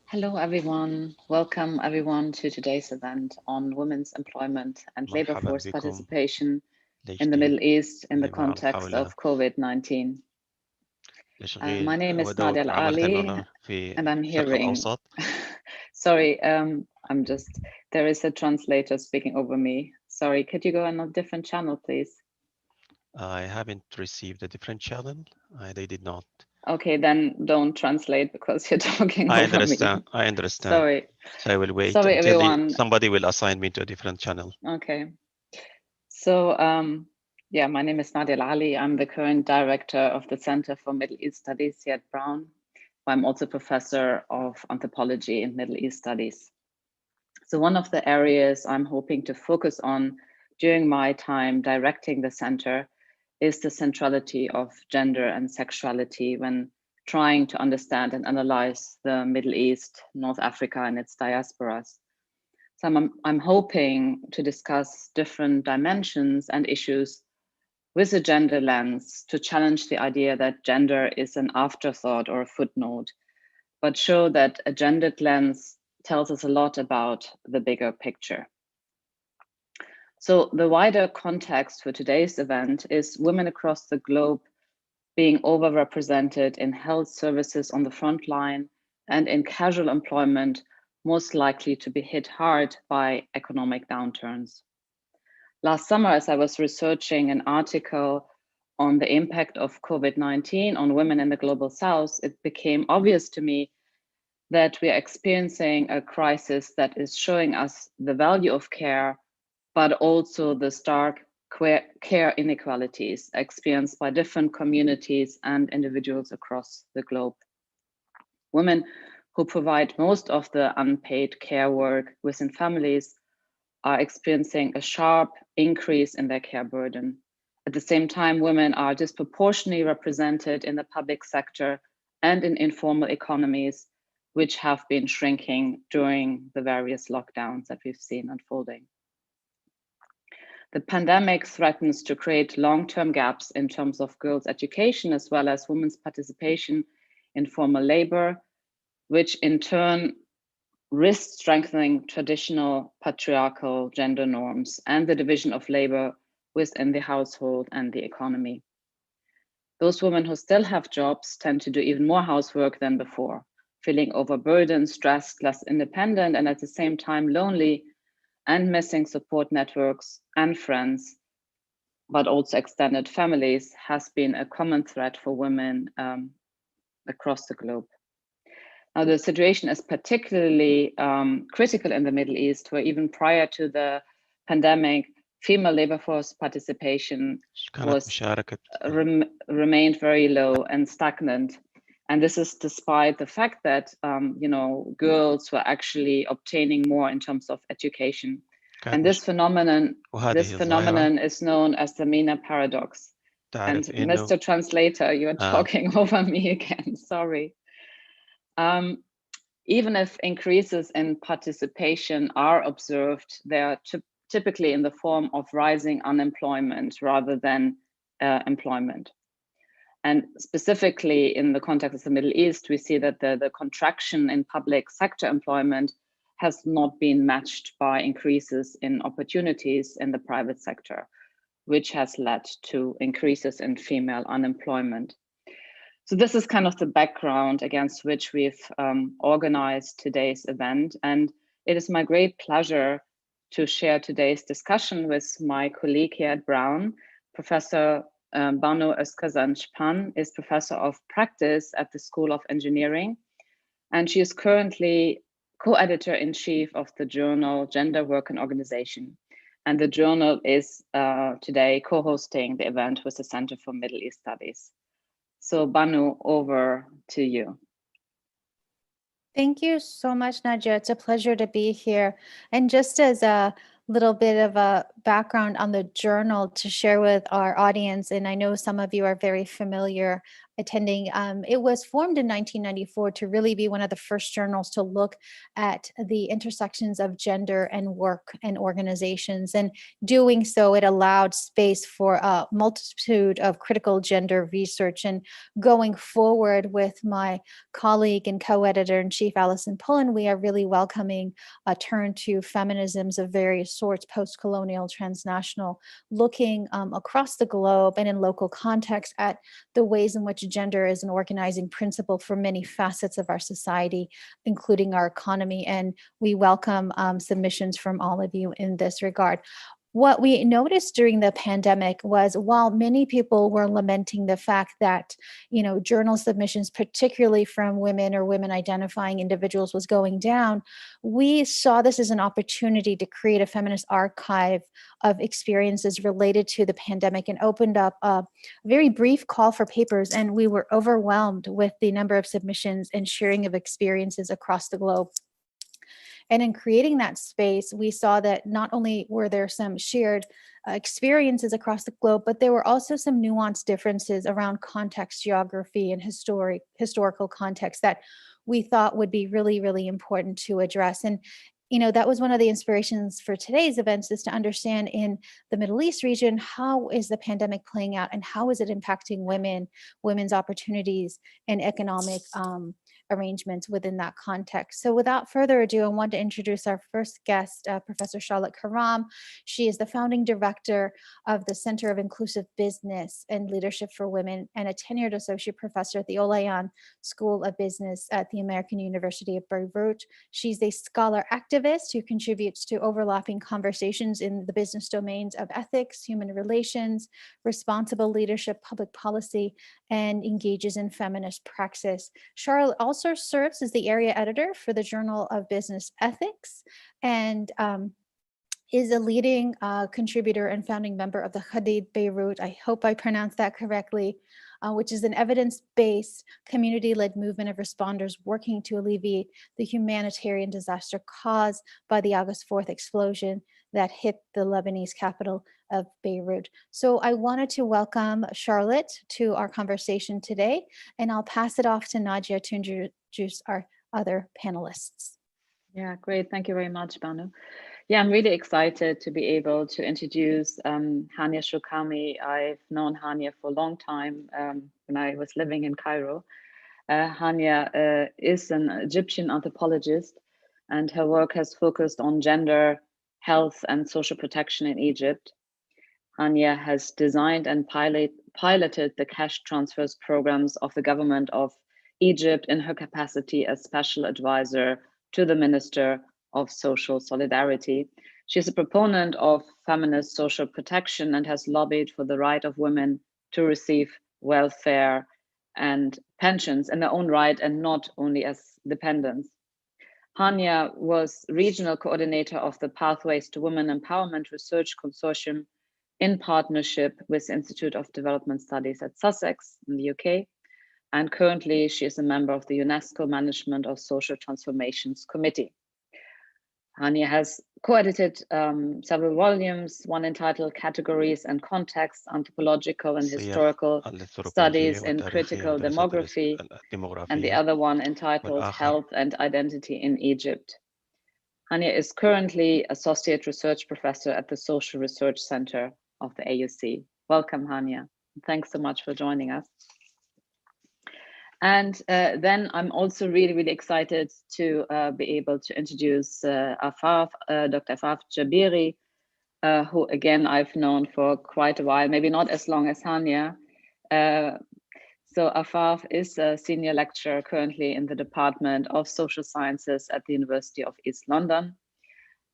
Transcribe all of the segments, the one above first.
Hello, everyone. Welcome, everyone, to today's event on women's employment and labor مرحبا force بكم participation in the لجديد Middle East in the لما context حول of COVID-19. تشغيل My name is ودور Nadia عمل Al-Ali, قانوني في and I'm الشرق hearing. الأوسط. Sorry, there is a translator speaking over me. Sorry, could you go on a different channel, please? I haven't received a different channel. They did not. Okay, then don't translate because you're talking I over me. understand. Sorry. So I will wait Sorry, until everyone. somebody will assign me to a different channel. Okay. So, yeah, my name is Nadia Al-Ali. I'm the current director of the Center for Middle East Studies here at Brown. I'm also professor of anthropology in Middle East Studies. So one of the areas I'm hoping to focus on during my time directing the center is the centrality of gender and sexuality when trying to understand and analyze the Middle East, North Africa, and its diasporas. So I'm hoping to discuss different dimensions and issues with a gender lens to challenge the idea that gender is an afterthought or a footnote, but show that a gendered lens tells us a lot about the bigger picture. So the wider context for today's event is women across the globe being overrepresented in health services on the front line and in casual employment, most likely to be hit hard by economic downturns. Last summer, as I was researching an article on the impact of COVID-19 on women in the global south, it became obvious to me that we are experiencing a crisis that is showing us the value of care, but also the stark care inequalities experienced by different communities and individuals across the globe. Women who provide most of the unpaid care work within families are experiencing a sharp increase in their care burden. At the same time, women are disproportionately represented in the public sector and in informal economies, which have been shrinking during the various lockdowns that we've seen unfolding. The pandemic threatens to create long-term gaps in terms of girls' education as well as women's participation in formal labor, which in turn risks strengthening traditional patriarchal gender norms and the division of labor within the household and the economy. Those women who still have jobs tend to do even more housework than before, feeling overburdened, stressed, less independent, and at the same time lonely and missing support networks and friends, but also extended families, has been a common threat for women across the globe. Now, the situation is particularly critical in the Middle East, where even prior to the pandemic, female labor force participation was remained very low and stagnant. And this is despite the fact that girls were actually obtaining more in terms of education. And this phenomenon is known as the MENA paradox. And Mr. Translator, you're talking over me again, sorry. Even if increases in participation are observed, they are typically in the form of rising unemployment rather than employment. And specifically in the context of the Middle East, we see that the contraction in public sector employment has not been matched by increases in opportunities in the private sector, which has led to increases in female unemployment. So this is kind of the background against which we've organized today's event. And it is my great pleasure to share today's discussion with my colleague here at Brown. Professor Banu Özkazanç-Pan is Professor of Practice at the School of Engineering. And she is currently co-editor-in-chief of the journal Gender, Work and Organization. And the journal is today co-hosting the event with the Center for Middle East Studies. So Banu, over to you. Thank you so much, Nadia. It's a pleasure to be here. And just as a little bit of a background on the journal to share with our audience, and I know some of you are very familiar attending. It was formed in 1994 to really be one of the first journals to look at the intersections of gender and work and organizations. And doing so, it allowed space for a multitude of critical gender research. And going forward with my colleague and co-editor-in-chief, Alison Pullen, we are really welcoming a turn to feminisms of various sorts, post-colonial, transnational, looking across the globe and in local context at the ways in which gender is an organizing principle for many facets of our society, including our economy. And we welcome submissions from all of you in this regard. What we noticed during the pandemic was, while many people were lamenting the fact that, journal submissions, particularly from women or women identifying individuals, was going down, we saw this as an opportunity to create a feminist archive of experiences related to the pandemic and opened up a very brief call for papers. And we were overwhelmed with the number of submissions and sharing of experiences across the globe. And in creating that space, we saw that not only were there some shared experiences across the globe, but there were also some nuanced differences around context, geography, and historical context that we thought would be really, really important to address. And that was one of the inspirations for today's events, is to understand in the Middle East region, how is the pandemic playing out and how is it impacting women's opportunities and economic arrangements within that context. So without further ado, I want to introduce our first guest, Professor Charlotte Karam. She is the founding director of the Center of Inclusive Business and Leadership for Women and a tenured associate professor at the Olayan School of Business at the American University of Beirut. She's a scholar activist who contributes to overlapping conversations in the business domains of ethics, human relations, responsible leadership, public policy, and engages in feminist praxis. Charlotte also serves as the area editor for the Journal of Business Ethics and is a leading contributor and founding member of the Hadid Beirut, I hope I pronounced that correctly, which is an evidence-based, community-led movement of responders working to alleviate the humanitarian disaster caused by the August 4th explosion that hit the Lebanese capital of Beirut. So I wanted to welcome Charlotte to our conversation today, and I'll pass it off to Nadia to introduce our other panelists. Yeah, great. Thank you very much, Banu. Yeah, I'm really excited to be able to introduce Hania Sholkamy. I've known Hania for a long time when I was living in Cairo. Hania is an Egyptian anthropologist, and her work has focused on gender, health, and social protection in Egypt. Hania has designed and piloted the cash transfers programs of the government of Egypt in her capacity as special advisor to the Minister of Social Solidarity. She's a proponent of feminist social protection and has lobbied for the right of women to receive welfare and pensions in their own right and not only as dependents. Hania was regional coordinator of the Pathways to Women Empowerment Research Consortium in partnership with the Institute of Development Studies at Sussex in the UK. And currently she is a member of the UNESCO Management of Social Transformations Committee. Hania has co-edited several volumes, one entitled Categories and Contexts, Anthropological and Historical Studies in Critical Demography, and the other one entitled Health and Identity in Egypt. Hania is currently Associate Research Professor at the Social Research Center of the AUC. Welcome, Hania. Thanks so much for joining us. And then I'm also really, really excited to be able to introduce Afaf, Dr. Afaf Jabiri, who again, I've known for quite a while, maybe not as long as Hania. So Afaf is a senior lecturer currently in the Department of Social Sciences at the University of East London.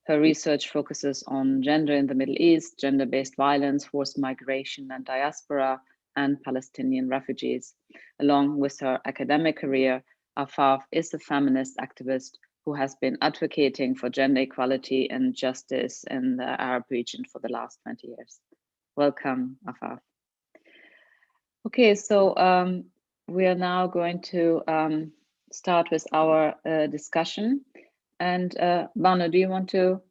Her research focuses on gender in the Middle East, gender-based violence, forced migration and diaspora, and Palestinian refugees. Along with her academic career, Afaf is a feminist activist who has been advocating for gender equality and justice in the Arab region for the last 20 years. Welcome, Afaf. Okay, so we are now going to start with our discussion. And Banu, do you want to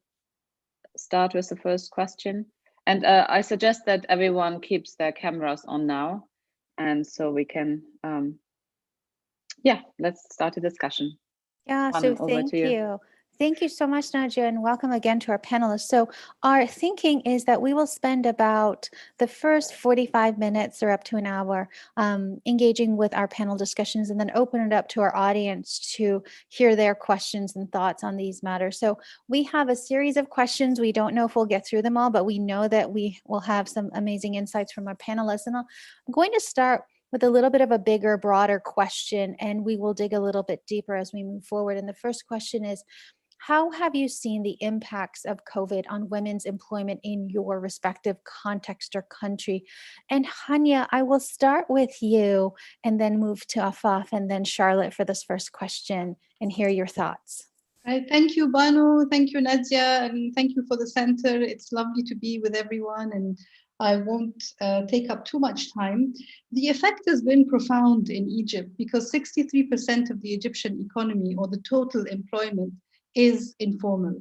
start with the first question. And I suggest that everyone keeps their cameras on now. And so we can, yeah, let's start a discussion. Yeah, Banu, so over thank to you. you. Thank you so much, Nadia, and welcome again to our panelists. So our thinking is that we will spend about the first 45 minutes or up to an hour engaging with our panel discussions, and then open it up to our audience to hear their questions and thoughts on these matters. So we have a series of questions. We don't know if we'll get through them all, but we know that we will have some amazing insights from our panelists. And I'm going to start with a little bit of a bigger, broader question, and we will dig a little bit deeper as we move forward. And the first question is, how have you seen the impacts of COVID on women's employment in your respective context or country? And Hania, I will start with you and then move to Afaf and then Charlotte for this first question and hear your thoughts. Thank you, Banu. Thank you, Nadia. And thank you for the center. It's lovely to be with everyone, and I won't take up too much time. The effect has been profound in Egypt because 63% of the Egyptian economy, or the total employment, is informal.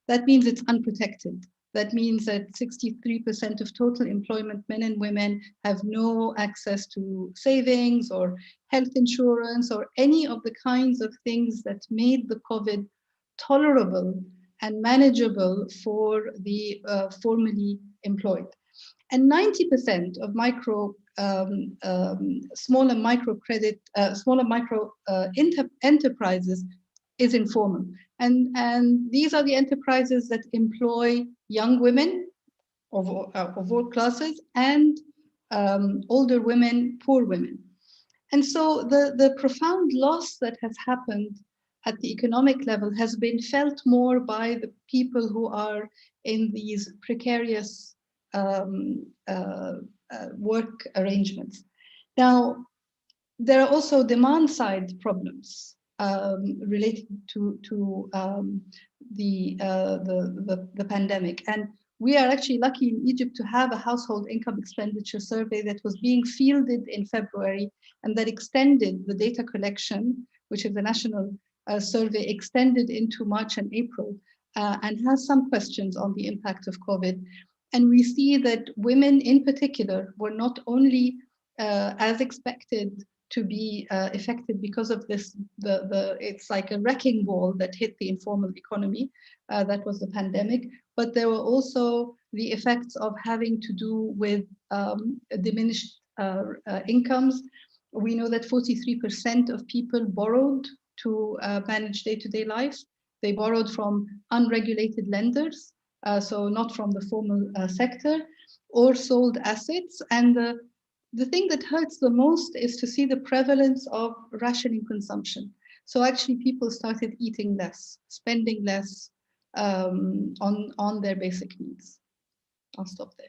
That means it's unprotected. That means that 63% of total employment, men and women, have no access to savings or health insurance or any of the kinds of things that made the COVID tolerable and manageable for the formally employed. And 90% of small and micro credit, enterprises is informal. And these are the enterprises that employ young women of all classes and older women, poor women. And so the profound loss that has happened at the economic level has been felt more by the people who are in these precarious work arrangements. Now, there are also demand side problems related to the pandemic. And we are actually lucky in Egypt to have a household income expenditure survey that was being fielded in February and that extended the data collection, which is the national survey, extended into March and April, and has some questions on the impact of COVID. And we see that women in particular were not only as expected to be affected because of this, it's like a wrecking ball that hit the informal economy, that was the pandemic, but there were also the effects of having to do with diminished incomes. We know that 43% of people borrowed to manage day-to-day life. They borrowed from unregulated lenders, so not from the formal sector, or sold assets. And the thing that hurts the most is to see the prevalence of rationing consumption. So actually people started eating less, spending less on their basic needs. I'll stop there.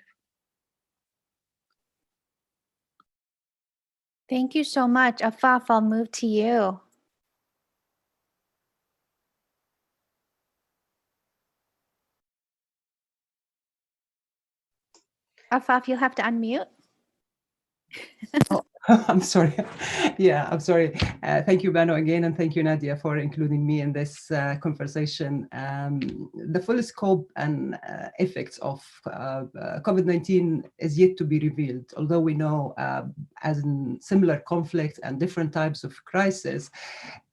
Thank you so much. Afaf, I'll move to you. Afaf, you'll have to unmute. Oh, I'm sorry. Yeah, I'm sorry. Thank you, Banu, again, and thank you, Nadia, for including me in this conversation. The full scope and effects of COVID-19 is yet to be revealed, although we know, as in similar conflicts and different types of crisis,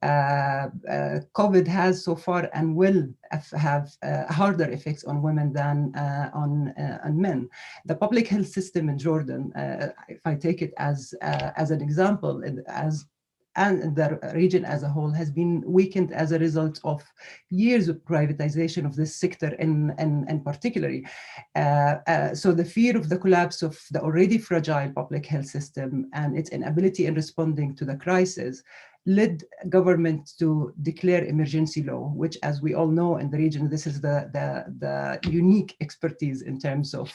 COVID has so far and will have harder effects on women than on men. The public health system in Jordan, if I take it as an example, and the region as a whole, has been weakened as a result of years of privatization of this sector in particularly. So the fear of the collapse of the already fragile public health system and its inability in responding to the crisis led government to declare emergency law, which, as we all know in the region, this is the unique expertise in terms of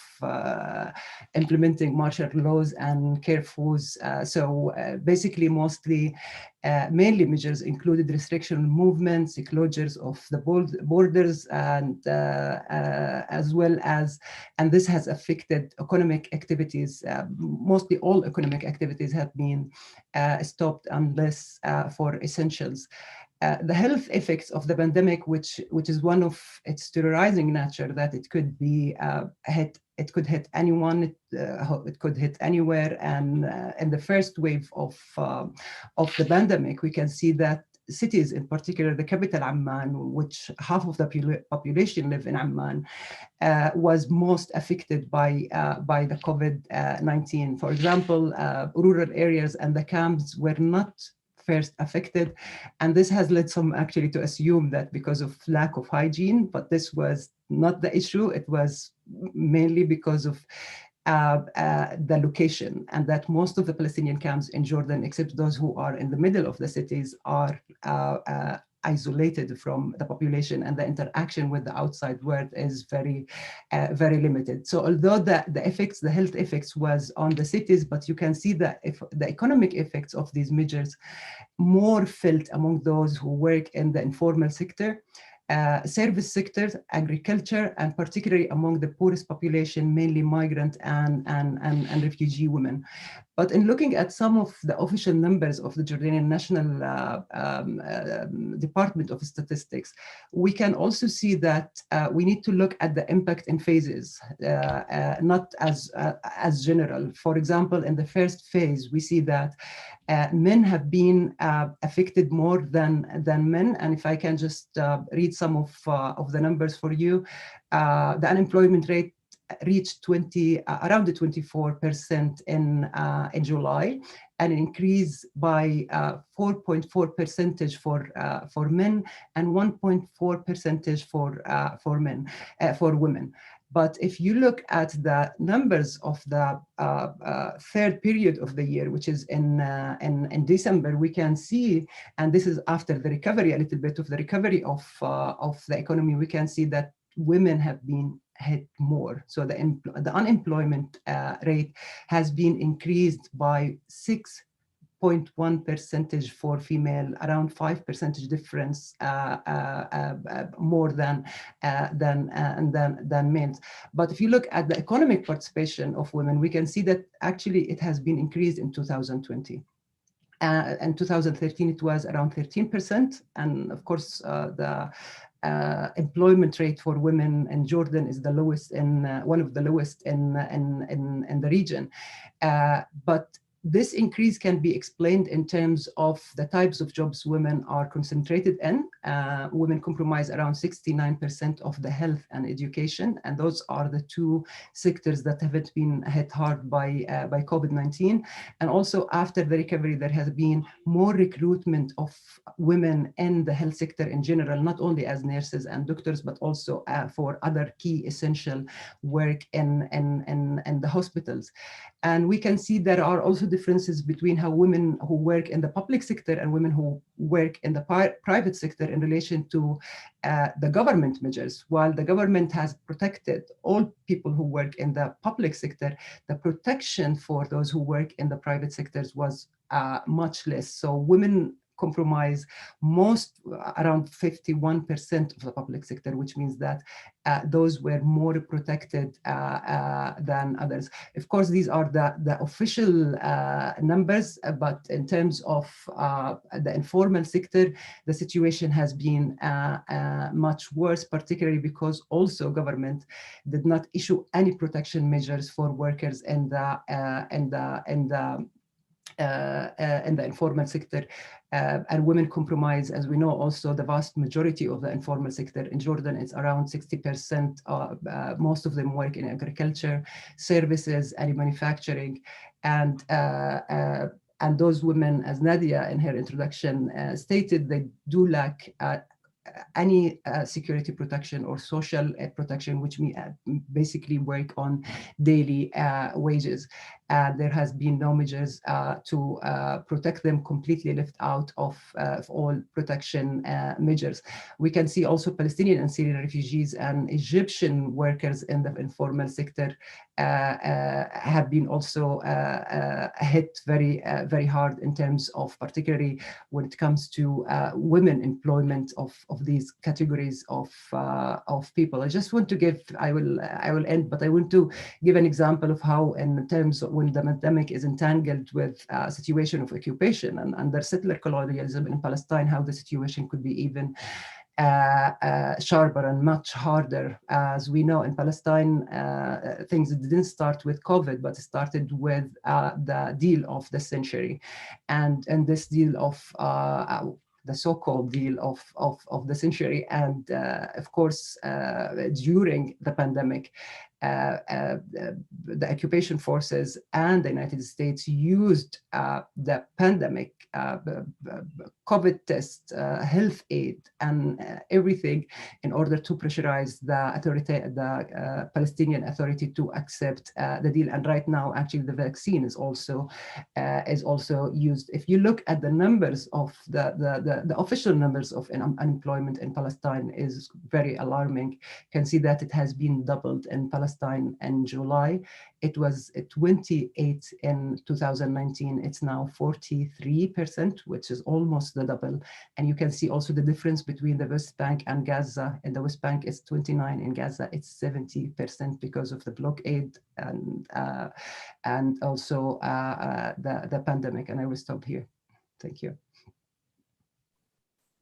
implementing martial laws and curfews. So basically, mainly measures included restriction on movements, closures of the borders, and as well as, and this has affected economic activities. Mostly all economic activities have been stopped unless for essentials. the health effects of the pandemic, which is one of its terrorizing nature, that it could be it could hit anyone, it could hit anywhere. And in the first wave of the pandemic, we can see that cities, in particular the capital Amman, which half of the population live in Amman, was most affected by the COVID-19. For example, rural areas and the camps were not first affected, and this has led some actually to assume that because of lack of hygiene, but this was not the issue. It was mainly because of the location, and that most of the Palestinian camps in Jordan, except those who are in the middle of the cities, are isolated from the population, and the interaction with the outside world is very limited. So although the health effects was on the cities, but you can see that if the economic effects of these measures more felt among those who work in the informal sector, service sectors, agriculture, and particularly among the poorest population, mainly migrant and refugee women. But in looking at some of the official numbers of the Jordanian National Department of Statistics, we can also see that we need to look at the impact in phases, not as general. For example, in the first phase, we see that men have been affected more than men. And if I can just read some of the numbers for you, the unemployment rate reached around 24% in July, and an increase by 4.4 percentage for men and 1.4 percentage for women. But if you look at the numbers of the third period of the year, which is in December, we can see, and this is after the recovery, a little bit of the recovery of the economy, we can see that women have been hit more. So the unemployment rate has been increased by 6.1 percentage for female, around 5 percentage difference more than men. But if you look at the economic participation of women, we can see that actually it has been increased in 2020. In 2013, it was around 13%. And of course, the employment rate for women in Jordan is the lowest one of the lowest in the region. But this increase can be explained in terms of the types of jobs women are concentrated in. Women comprise around 69% of the health and education, and those are the two sectors that haven't been hit hard by COVID-19. And also after the recovery, there has been more recruitment of women in the health sector in general, not only as nurses and doctors, but also for other key essential work in the hospitals. And we can see there are also differences between how women who work in the public sector and women who work in the private sector in relation to the government measures. While the government has protected all people who work in the public sector, the protection for those who work in the private sectors was much less. So women comprise around 51% of the public sector, which means that those were more protected than others. Of course, these are the official numbers, but in terms of the informal sector, the situation has been much worse, particularly because also government did not issue any protection measures for workers in the informal sector. And women comprise, as we know, also the vast majority of the informal sector in Jordan. It's around 60%. Most of them work in agriculture, services, and manufacturing. And those women, as Nadia in her introduction stated, they do lack any security protection or social protection, which basically work on daily wages. There has been no measures to protect them, completely left out of all protection measures. We can see also Palestinian and Syrian refugees and Egyptian workers in the informal sector have been also hit very hard in terms of, particularly when it comes to women employment of these categories of people. I just want to give, I will end, but I want to give an example of how, in terms of when the pandemic is entangled with a situation of occupation and under settler colonialism in Palestine, how the situation could be even sharper and much harder. As we know, in Palestine, things didn't start with COVID, but started with the deal of the century. And this deal of the so-called deal of the century. And of course, during the pandemic, the occupation forces and the United States used the pandemic, COVID test, health aid, and everything in order to pressurize the Palestinian Authority to accept the deal. And right now, actually, the vaccine is also used. If you look at the numbers of the official numbers of unemployment in Palestine is very alarming. You can see that it has been doubled in Palestine in July. It was 28 in 2019. It's now 43%, which is almost the double. And you can see also the difference between the West Bank and Gaza. In the West Bank, it's 29. In Gaza, it's 70% because of the blockade and also the pandemic. And I will stop here. Thank you.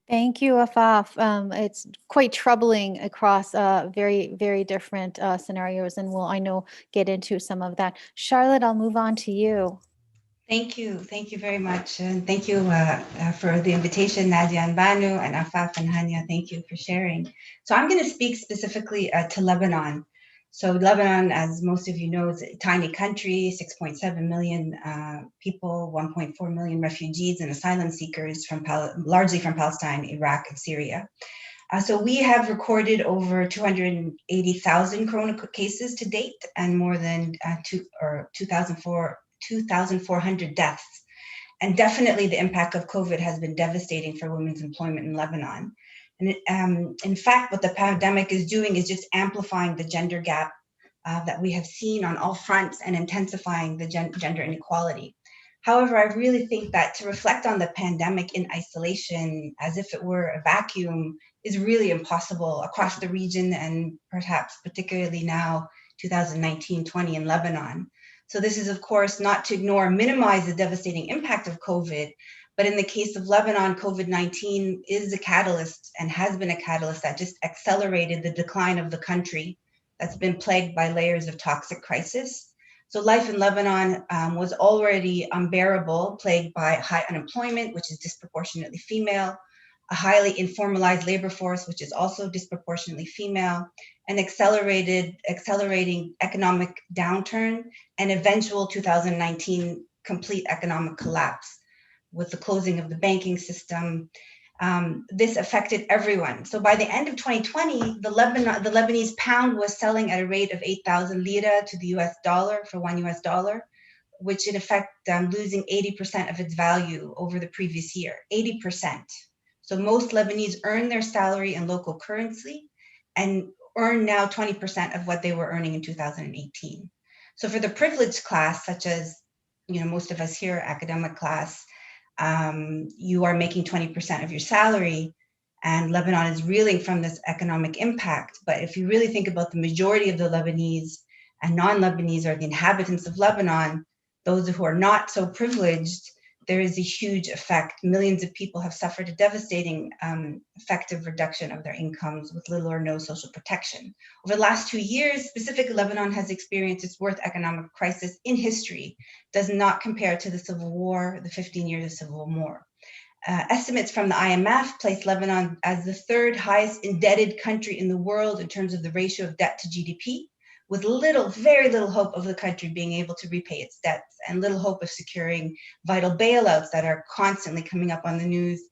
Thank you, Afaf. It's quite troubling across very, very different scenarios, and we'll, I know, get into some of that. Charlotte, I'll move on to you. Thank you very much, and thank you for the invitation, Nadia and Banu, and Afaf and Hania. Thank you for sharing. So I'm going to speak specifically to Lebanon. So Lebanon, as most of you know, is a tiny country, 6.7 million people, 1.4 million refugees and asylum seekers largely from Palestine, Iraq, and Syria. So we have recorded over 280,000 corona cases to date, and more than 2,400 deaths. And definitely the impact of COVID has been devastating for women's employment in Lebanon. And in fact, what the pandemic is doing is just amplifying the gender gap that we have seen on all fronts and intensifying the gender inequality. However, I really think that to reflect on the pandemic in isolation as if it were a vacuum is really impossible across the region, and perhaps particularly now, 2019-20 in Lebanon. So this is, of course, not to ignore or minimize the devastating impact of COVID, but in the case of Lebanon, COVID-19 is a catalyst and has been a catalyst that just accelerated the decline of the country that's been plagued by layers of toxic crisis. So life in Lebanon was already unbearable, plagued by high unemployment, which is disproportionately female, a highly informalized labor force, which is also disproportionately female, an accelerating economic downturn, and eventual 2019 complete economic collapse with the closing of the banking system. This affected everyone. So by the end of 2020, the Lebanese pound was selling at a rate of 8,000 lira to the US dollar for $1, which in effect losing 80% of its value over the previous year, 80%. So most Lebanese earn their salary in local currency and earn now 20% of what they were earning in 2018. So for the privileged class, such as most of us here, academic class, you are making 20% of your salary, and Lebanon is reeling from this economic impact. But if you really think about the majority of the Lebanese and non-Lebanese, or the inhabitants of Lebanon, those who are not so privileged, there is a huge effect. Millions of people have suffered a devastating effective reduction of their incomes with little or no social protection. Over the last 2 years, specifically, Lebanon has experienced its worst economic crisis in history. Does not compare to the Civil War, the 15 years of Civil War. Estimates from the IMF place Lebanon as the third highest indebted country in the world in terms of the ratio of debt to GDP, with very little hope of the country being able to repay its debts, and little hope of securing vital bailouts that are constantly coming up on the news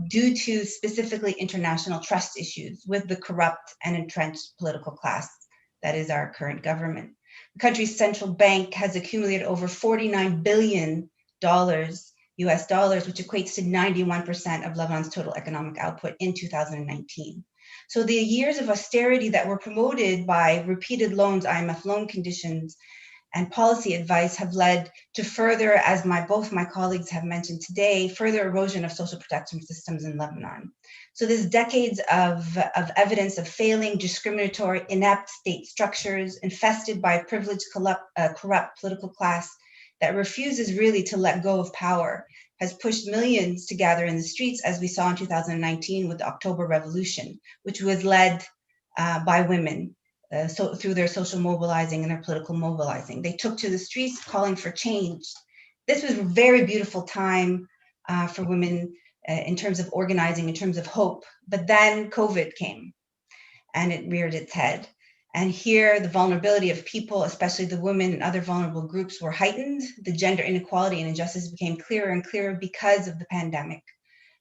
due to specifically international trust issues with the corrupt and entrenched political class that is our current government. The country's central bank has accumulated over $49 billion US dollars, which equates to 91% of Lebanon's total economic output in 2019. So the years of austerity that were promoted by repeated loans, IMF loan conditions, and policy advice have led to further, as both my colleagues have mentioned today, further erosion of social protection systems in Lebanon. So there's decades of evidence of failing, discriminatory, inept state structures infested by a privileged, corrupt political class that refuses really to let go of power has pushed millions to gather in the streets, as we saw in 2019 with the October Revolution, which was led by women so through their social mobilizing and their political mobilizing. They took to the streets calling for change. This was a very beautiful time for women in terms of organizing, in terms of hope. But then COVID came and it reared its head. And here the vulnerability of people, especially the women and other vulnerable groups, were heightened. The gender inequality and injustice became clearer and clearer because of the pandemic.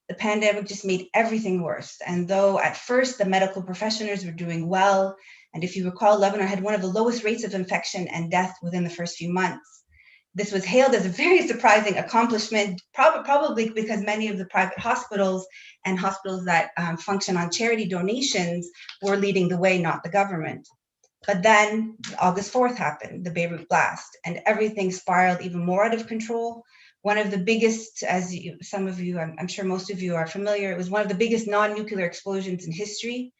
The pandemic just made everything worse. And though at first the medical professionals were doing well, and if you recall, Lebanon had one of the lowest rates of infection and death within the first few months. This was hailed as a very surprising accomplishment, probably because many of the private hospitals and hospitals that function on charity donations were leading the way, not the government. But then August 4th happened, the Beirut blast, and everything spiraled even more out of control. One of the biggest, as some of you, I'm sure most of you are familiar, it was one of the biggest non-nuclear explosions in history,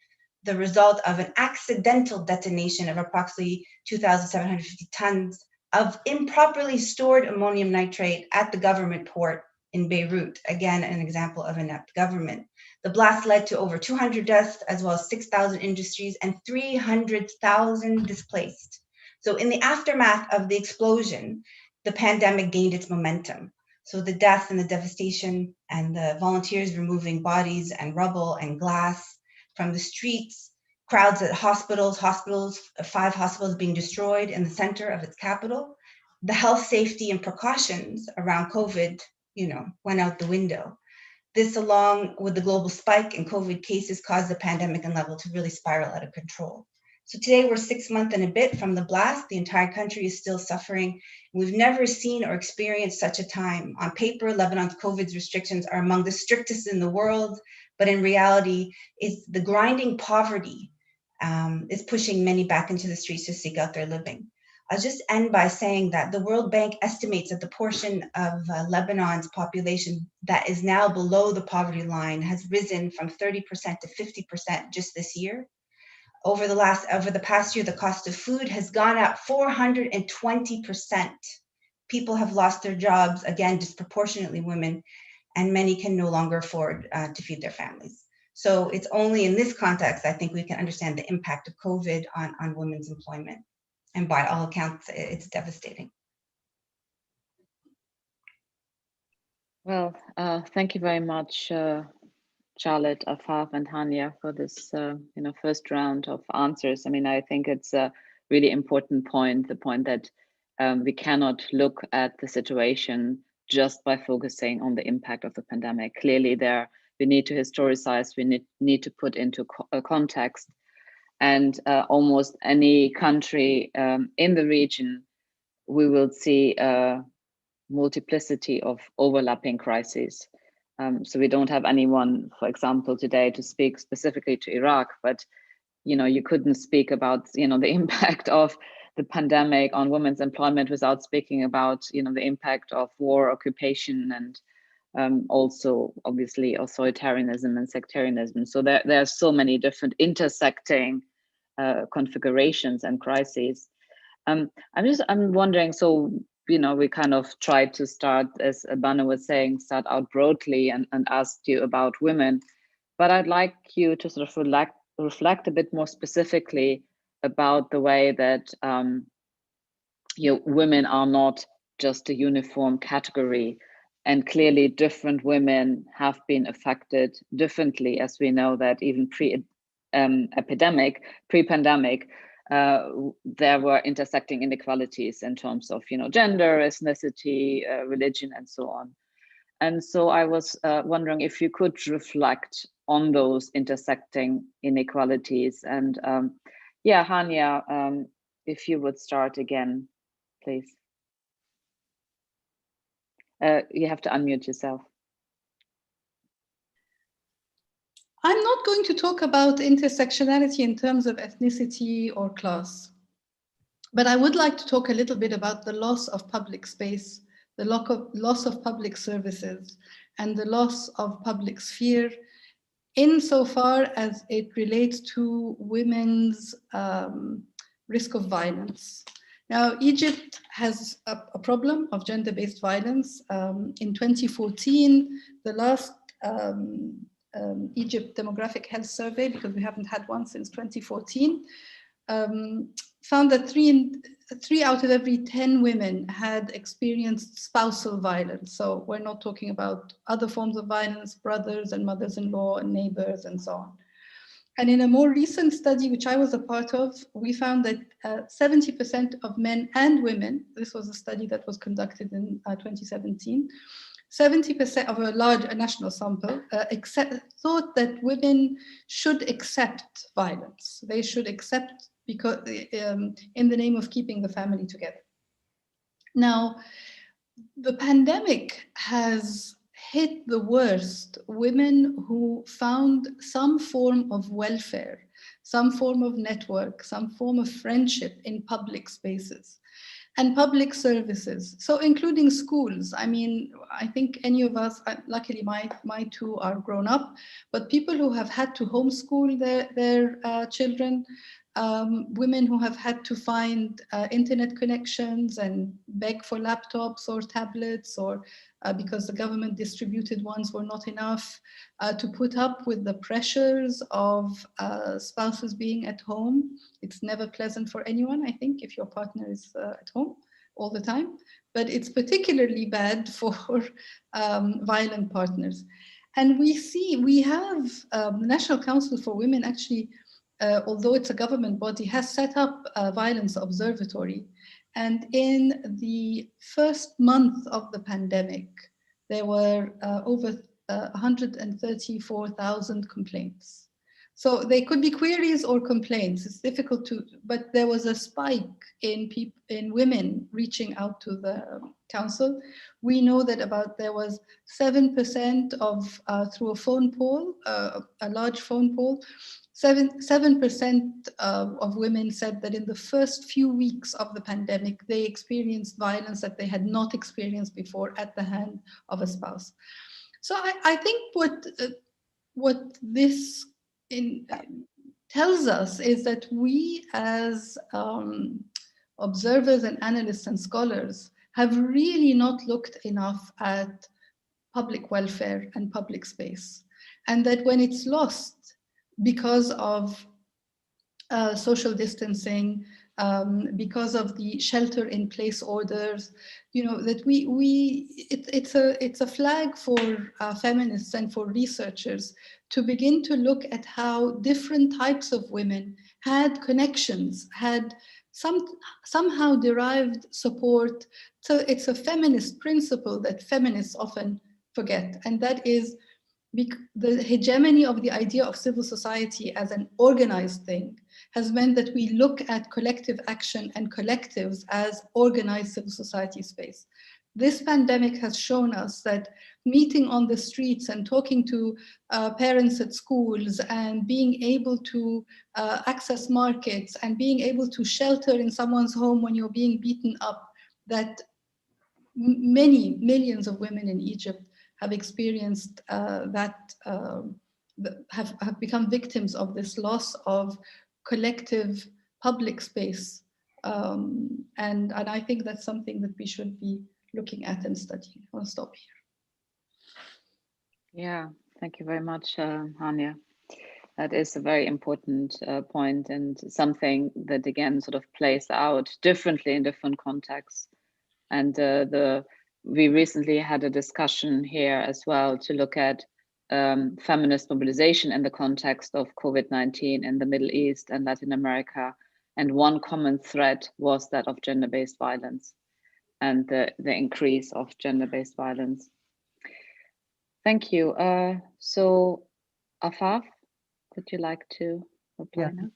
the result of an accidental detonation of approximately 2,750 tons of improperly stored ammonium nitrate at the government port in Beirut. Again, an example of inept government. The blast led to over 200 deaths, as well as 6,000 industries and 300,000 displaced. So in the aftermath of the explosion, the pandemic gained its momentum. So the death and the devastation and the volunteers removing bodies and rubble and glass from the streets, crowds at hospitals, 5 hospitals being destroyed in the center of its capital. The health, safety, and precautions around COVID, went out the window. This, along with the global spike in COVID cases, caused the pandemic and level to really spiral out of control. So today we're 6 months and a bit from the blast. The entire country is still suffering. We've never seen or experienced such a time. On paper, Lebanon's COVID restrictions are among the strictest in the world, but in reality, it's the grinding poverty is pushing many back into the streets to seek out their living. I'll just end by saying that the World Bank estimates that the portion of Lebanon's population that is now below the poverty line has risen from 30% to 50% just this year. Over the past year, the cost of food has gone up 420%. People have lost their jobs, again, disproportionately women, and many can no longer afford to feed their families. So it's only in this context, I think, we can understand the impact of COVID on women's employment. And by all accounts, it's devastating. Well, thank you very much, Charlotte, Afaf, and Hania, for this first round of answers. I mean, I think it's a really important point, the point that we cannot look at the situation just by focusing on the impact of the pandemic. Clearly, we need to historicize, we need to put into context. And almost any country in the region, we will see a multiplicity of overlapping crises. So we don't have anyone, for example, today to speak specifically to Iraq, but you couldn't speak about the impact of the pandemic on women's employment without speaking about the impact of war, occupation, and also obviously authoritarianism and sectarianism. So there are so many different intersecting configurations and crises. I'm wondering, so we kind of tried to start, as Banu was saying, start out broadly and asked you about women, but I'd like you to sort of reflect a bit more specifically about the way that women are not just a uniform category, and clearly different women have been affected differently, as we know that even pre-pandemic, there were intersecting inequalities in terms of gender, ethnicity, religion, and so on. And so I was wondering if you could reflect on those intersecting inequalities. And Hania, if you would start again, please. You have to unmute yourself. I'm not going to talk about intersectionality in terms of ethnicity or class, but I would like to talk a little bit about the loss of public space, the loss of public services, and the loss of public sphere insofar as it relates to women's risk of violence. Now, Egypt has a problem of gender-based violence. In 2014, the last Egypt Demographic Health Survey, because we haven't had one since 2014, found that three out of every 10 women had experienced spousal violence. So we're not talking about other forms of violence, brothers and mothers-in-law and neighbors and so on. And in a more recent study, which I was a part of, we found that 70% of men and women, this was a study that was conducted in 2017, 70% of a national sample thought that women should accept violence. They should accept because in the name of keeping the family together. Now, the pandemic has hit the worst women who found some form of welfare, some form of network, some form of friendship in public spaces and public services, so including schools. I mean, I think any of us, luckily my two are grown up, but people who have had to homeschool their children, women who have had to find internet connections and beg for laptops or tablets, or because the government distributed ones were not enough, to put up with the pressures of spouses being at home. It's never pleasant for anyone, I think, if your partner is at home all the time, but it's particularly bad for violent partners. And we have the National Council for Women actually, although it's a government body, has set up a violence observatory. And in the first month of the pandemic, there were over 134,000 complaints. So they could be queries or complaints. It's difficult to, but there was a spike in women reaching out to the council. We know that there was 7% of through a phone poll, a large phone poll. 7% of women said that in the first few weeks of the pandemic, they experienced violence that they had not experienced before at the hand of a spouse. So I think what this tells us is that we as observers and analysts and scholars have really not looked enough at public welfare and public space. And that when it's lost, because of social distancing, because of the shelter-in-place orders, you know, that it's a flag for feminists and for researchers to begin to look at how different types of women had connections, had somehow derived support. So it's a feminist principle that feminists often forget, and that is the hegemony of the idea of civil society as an organized thing has meant that we look at collective action and collectives as organized civil society space. This pandemic has shown us that meeting on the streets and talking to parents at schools and being able to access markets and being able to shelter in someone's home when you're being beaten up, that many millions of women in Egypt have experienced have become victims of this loss of collective public space. And I think that's something that we should be looking at and studying. I'll stop here. Yeah, thank you very much, Hania. That is a very important point, and something that again sort of plays out differently in different contexts. And we recently had a discussion here as well to look at feminist mobilization in the context of COVID-19 in the Middle East and Latin America. And one common thread was that of gender-based violence and the increase of gender-based violence. Thank you. So Afaf, would you like to reply now?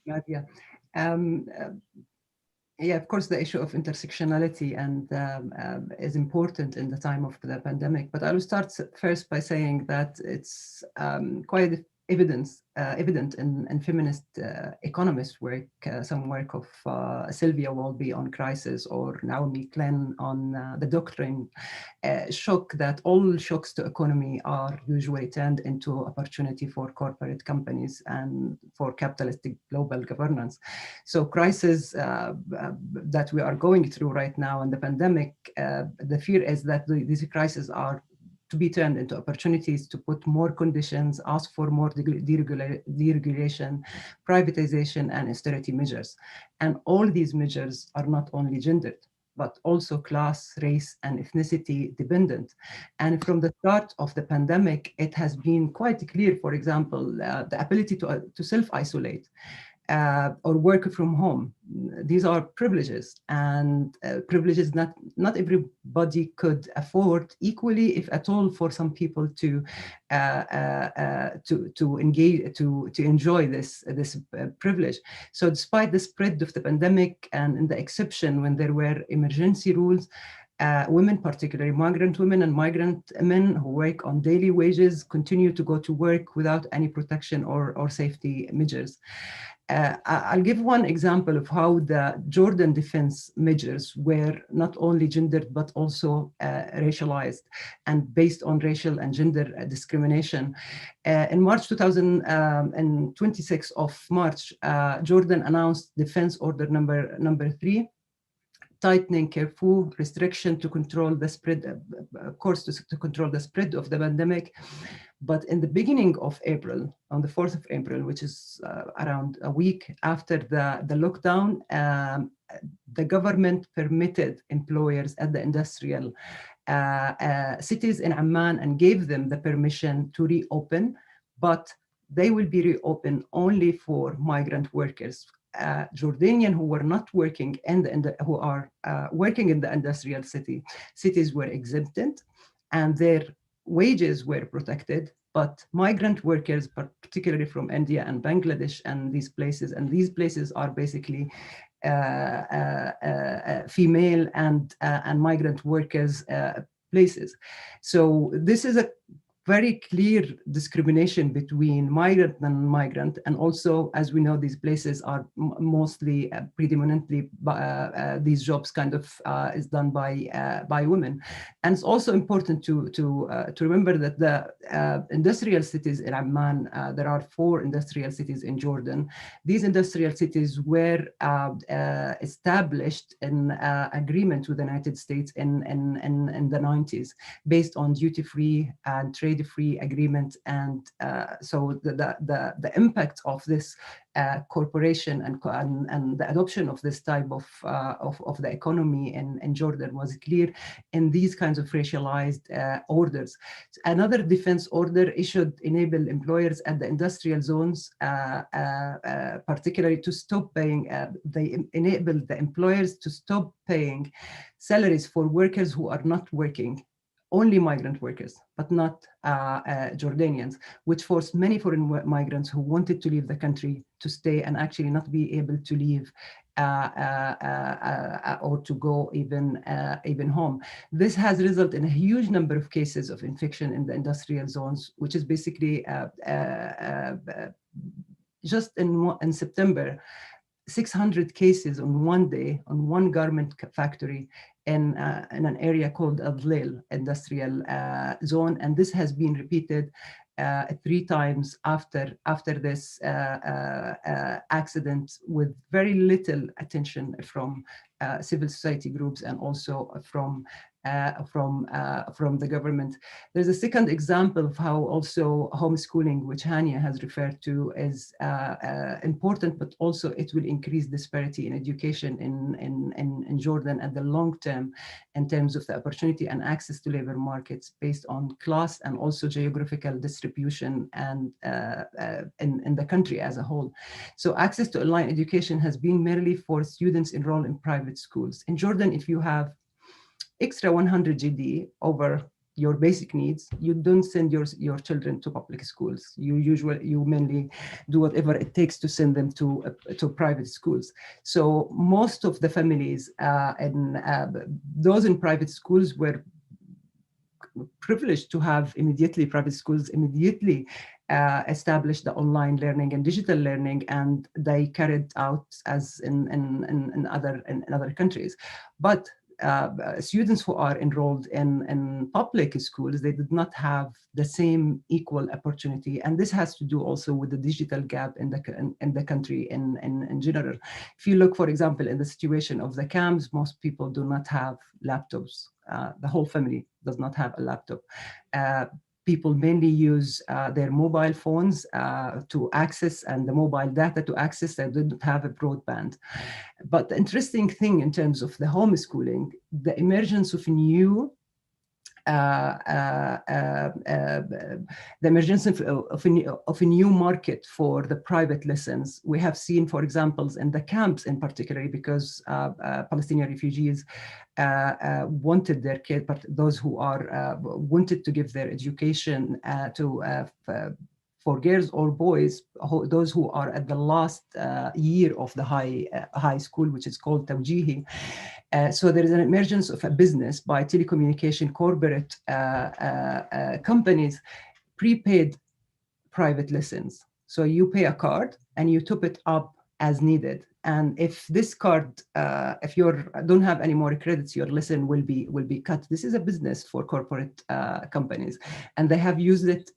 Yeah, of course, the issue of intersectionality and is important in the time of the pandemic. But I will start first by saying that it's quite evident in feminist economist work, some work of Sylvia Walby on crisis, or Naomi Klein on the doctrine, shock that all shocks to economy are usually turned into opportunity for corporate companies and for capitalistic global governance. So crisis that we are going through right now in the pandemic, the fear is that these crises are to be turned into opportunities to put more conditions, ask for more deregulation, privatization, and austerity measures. And all these measures are not only gendered, but also class, race, and ethnicity dependent. And from the start of the pandemic, it has been quite clear, for example, the ability to self-isolate or work from home. These are privileges, and privileges not everybody could afford equally, if at all, for some people to engage, to enjoy this privilege. So despite the spread of the pandemic and in the exception when there were emergency rules, women, particularly migrant women and migrant men who work on daily wages, continue to go to work without any protection or safety measures. I'll give one example of how the Jordan defense measures were not only gendered, but also racialized and based on racial and gender discrimination. In March 2026 of March, Jordan announced Defense Order number 3, tightening curfew restriction to control the spread, of course, to control the spread of the pandemic. But in the beginning of April, on the 4th of April, which is around a week after the lockdown, the government permitted employers at the industrial cities in Amman and gave them the permission to reopen, but they will be reopened only for migrant workers. Jordanian who were not working who are working in the industrial cities were exempted, and their wages were protected. But migrant workers, particularly from India and Bangladesh and these places are basically female and migrant workers places. So this is a very clear discrimination between migrant and migrant, and also, as we know, these places are mostly, predominantly, these jobs kind of is done by women. And it's also important to remember that the industrial cities in Amman, there are 4 industrial cities in Jordan. These industrial cities were established in agreement with the United States in the 90s, based on duty-free and trade-free agreement, and so the impact of this corporation and the adoption of this type of the economy in Jordan was clear in these kinds of racialized orders. Another defense order issued enable employers at the industrial zones, particularly to stop paying. They enabled the employers to stop paying salaries for workers who are not working, only migrant workers, but not Jordanians, which forced many foreign migrants who wanted to leave the country to stay and actually not be able to leave or to go even home. This has resulted in a huge number of cases of infection in the industrial zones, which is basically just in September, 600 cases on one day on one garment factory in an area called Adlil industrial zone, and this has been repeated 3 times after this accident, with very little attention from civil society groups and also from the government. There's a second example of how also homeschooling, which Hania has referred to, is important, but also it will increase disparity in education in Jordan at the long term, in terms of the opportunity and access to labor markets based on class and also geographical distribution and in the country as a whole. So access to online education has been merely for students enrolled in private schools. In Jordan, if you have extra 100 GD over your basic needs, you don't send your children to public schools. You mainly do whatever it takes to send them to private schools. So most of the families and those in private schools were privileged to have immediately private schools immediately established the online learning and digital learning, and they carried out as in other countries. But students who are enrolled in public schools, they did not have the same equal opportunity, and this has to do also with the digital gap in the country in general. If you look, for example, in the situation of the camps, most people do not have laptops. The whole family does not have a laptop. People mainly use their mobile phones to access, and the mobile data to access. They didn't have a broadband. But the interesting thing in terms of the homeschooling, the emergence of new the emergence of a new market for the private lessons. We have seen, for example, in the camps in particular, because Palestinian refugees wanted their kids, but those who are wanted to give their education for girls or boys, those who are at the last year of the high school, which is called Tawjihi. So there is an emergence of a business by telecommunication corporate companies, prepaid private lessons. So you pay a card and you top it up as needed. And if this card, if you don't have any more credits, your lesson will be cut. This is a business for corporate companies, and they have used it.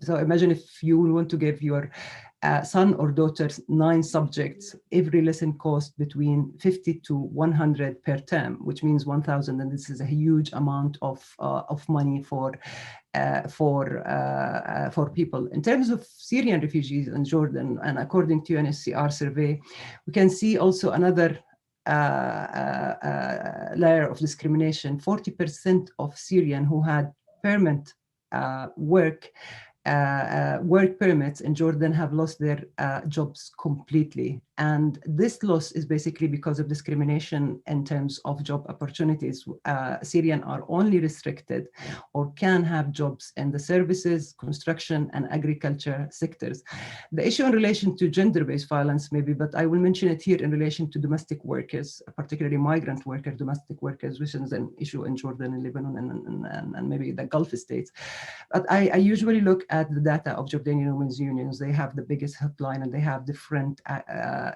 So imagine if you want to give your son or daughter 9 subjects, every lesson costs between 50 to 100 per term, which means 1,000, and this is a huge amount of money for people. In terms of Syrian refugees in Jordan, and according to UNHCR survey, we can see also another layer of discrimination. 40% of Syrian who had permanent work permits in Jordan have lost their jobs completely. And this loss is basically because of discrimination in terms of job opportunities. Syrian are only restricted or can have jobs in the services, construction, and agriculture sectors. The issue in relation to gender-based violence maybe, but I will mention it here in relation to domestic workers, particularly migrant workers, domestic workers, which is an issue in Jordan and Lebanon and maybe the Gulf states. But I usually look at the data of Jordanian women's unions. They have the biggest hotline, and they have different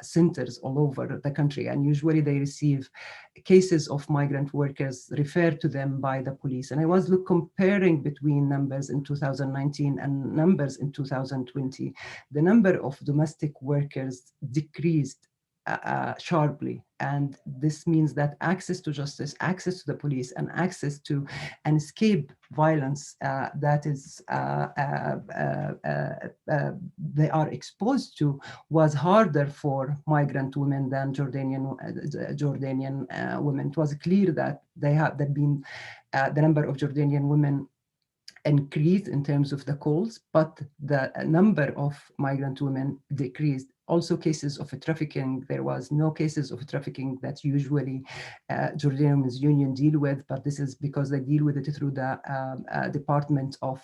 centers all over the country, and usually they receive cases of migrant workers referred to them by the police. And I was comparing between numbers in 2019 and numbers in 2020. The number of domestic workers decreased sharply, and this means that access to justice, access to the police, and access to and escape violence that is they are exposed to was harder for migrant women than Jordanian women. It was clear that there'd been the number of Jordanian women increased in terms of the calls, but the number of migrant women decreased. Also cases of trafficking, there was no cases of trafficking that usually Jordanian Women's Union deal with, but this is because they deal with it through the Department of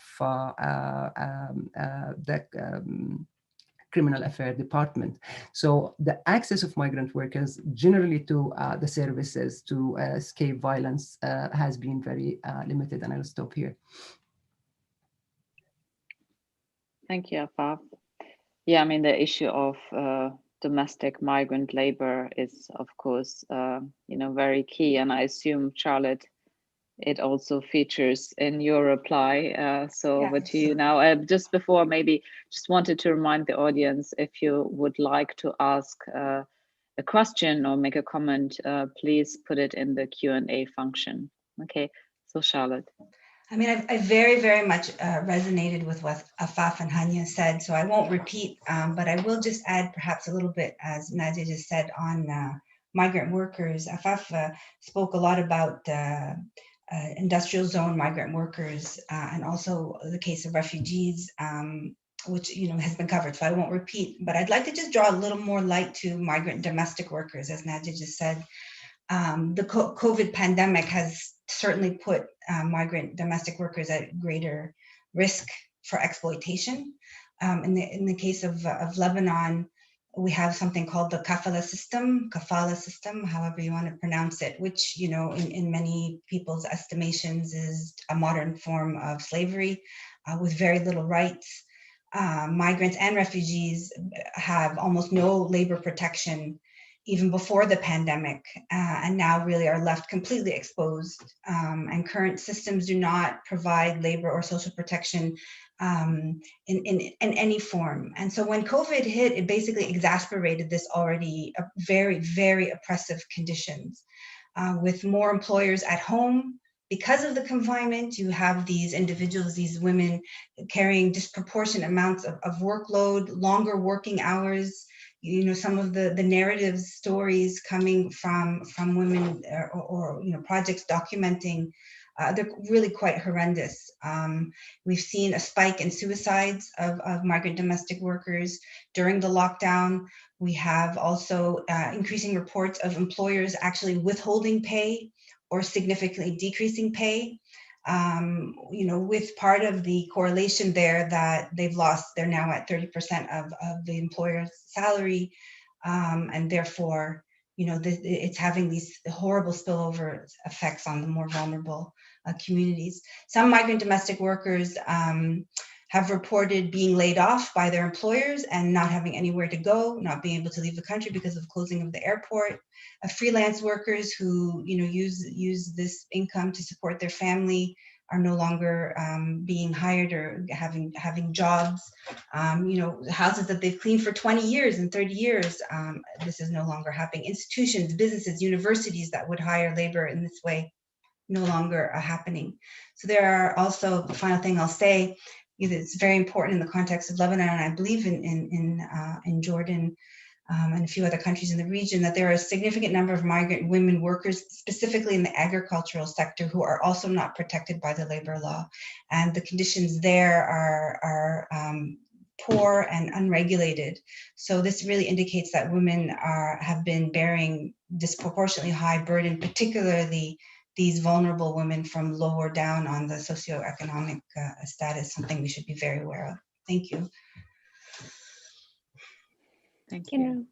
Criminal Affairs Department. So the access of migrant workers generally to the services to escape violence has been very limited, and I'll stop here. Thank you, Afaf. Yeah, I mean, the issue of domestic migrant labor is, of course, very key. And I assume, Charlotte, it also features in your reply. So over to you now. Just before, maybe just wanted to remind the audience, if you would like to ask a question or make a comment, please put it in the Q&A function. Okay, so Charlotte. I mean, I very, very much resonated with what Afaf and Hania said, so I won't repeat, but I will just add perhaps a little bit, as Nadia just said, on migrant workers. Afaf spoke a lot about industrial zone migrant workers and also the case of refugees, which has been covered, so I won't repeat, but I'd like to just draw a little more light to migrant domestic workers, as Nadia just said. The COVID pandemic has certainly put migrant domestic workers at greater risk for exploitation. In the case of Lebanon, we have something called the kafala system, however you want to pronounce it, which in many people's estimations is a modern form of slavery with very little rights. migrants and refugees have almost no labor protection even before the pandemic, and now really are left completely exposed. And current systems do not provide labor or social protection in any form. And so when COVID hit, it basically exacerbated this already very, very oppressive conditions. With more employers at home, because of the confinement, you have these individuals, these women carrying disproportionate amounts of workload, longer working hours. You know, some of the narrative stories coming from women or projects documenting, they're really quite horrendous. We've seen a spike in suicides of migrant domestic workers during the lockdown. We have also increasing reports of employers actually withholding pay or significantly decreasing pay. With part of the correlation there that they're now at 30% of the employer's salary, and therefore, it's having these horrible spillover effects on the more vulnerable communities. Some migrant domestic workers have reported being laid off by their employers and not having anywhere to go, not being able to leave the country because of closing of the airport. Freelance workers who use this income to support their family are no longer being hired or having jobs. Houses that they've cleaned for 20 years and 30 years, this is no longer happening. Institutions, businesses, universities that would hire labor in this way no longer are happening. So there are also, the final thing I'll say, it's very important in the context of Lebanon, and I believe in Jordan and a few other countries in the region, that there are a significant number of migrant women workers, specifically in the agricultural sector, who are also not protected by the labor law. And the conditions there are poor and unregulated. So this really indicates that women have been bearing disproportionately high burden, particularly these vulnerable women from lower down on the socioeconomic status, something we should be very aware of. Thank you. Thank you.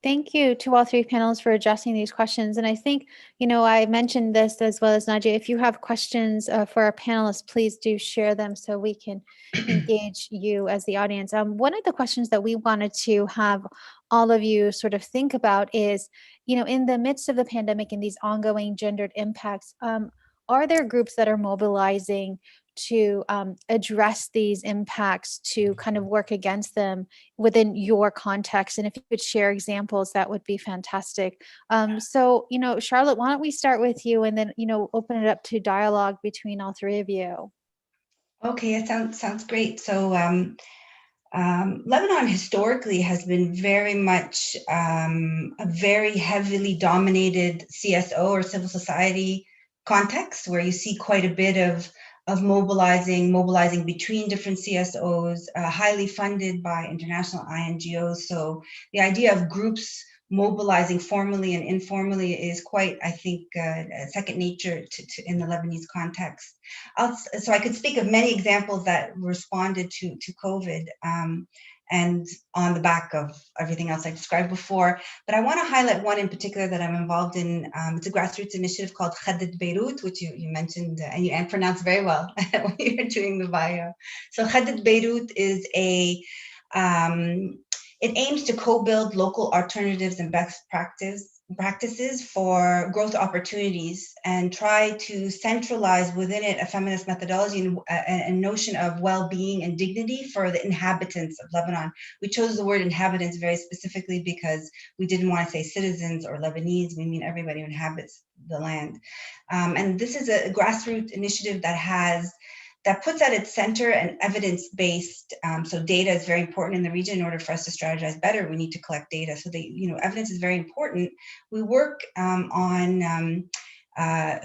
Thank you to all three panelists for addressing these questions. And I think, I mentioned this as well as Nadia, if you have questions for our panelists, please do share them so we can engage you as the audience. One of the questions that we wanted to have all of you sort of think about is, in the midst of the pandemic and these ongoing gendered impacts, are there groups that are mobilizing to address these impacts, to kind of work against them within your context? And if you could share examples, that would be fantastic. So, Charlotte, why don't we start with you and then, open it up to dialogue between all three of you. Okay, it sounds great. So Lebanon historically has been very much a very heavily dominated CSO or civil society context, where you see quite a bit of mobilizing between different CSOs, highly funded by international INGOs. So the idea of groups mobilizing formally and informally is quite, I think, second nature to in the Lebanese context. So I could speak of many examples that responded to COVID and on the back of everything else I described before. But I want to highlight one in particular that I'm involved in. It's a grassroots initiative called Khadet Beirut, which you mentioned and you pronounced very well when you were doing the bio. So Khadet Beirut is it aims to co-build local alternatives and best practices for growth opportunities and try to centralize within it a feminist methodology and a notion of well-being and dignity for the inhabitants of Lebanon. We chose the word inhabitants very specifically because we didn't want to say citizens or Lebanese. We mean everybody who inhabits the land. And this is a grassroots initiative that puts at its center an evidence-based, so data is very important in the region. In order for us to strategize better, we need to collect data. So evidence is very important. We work on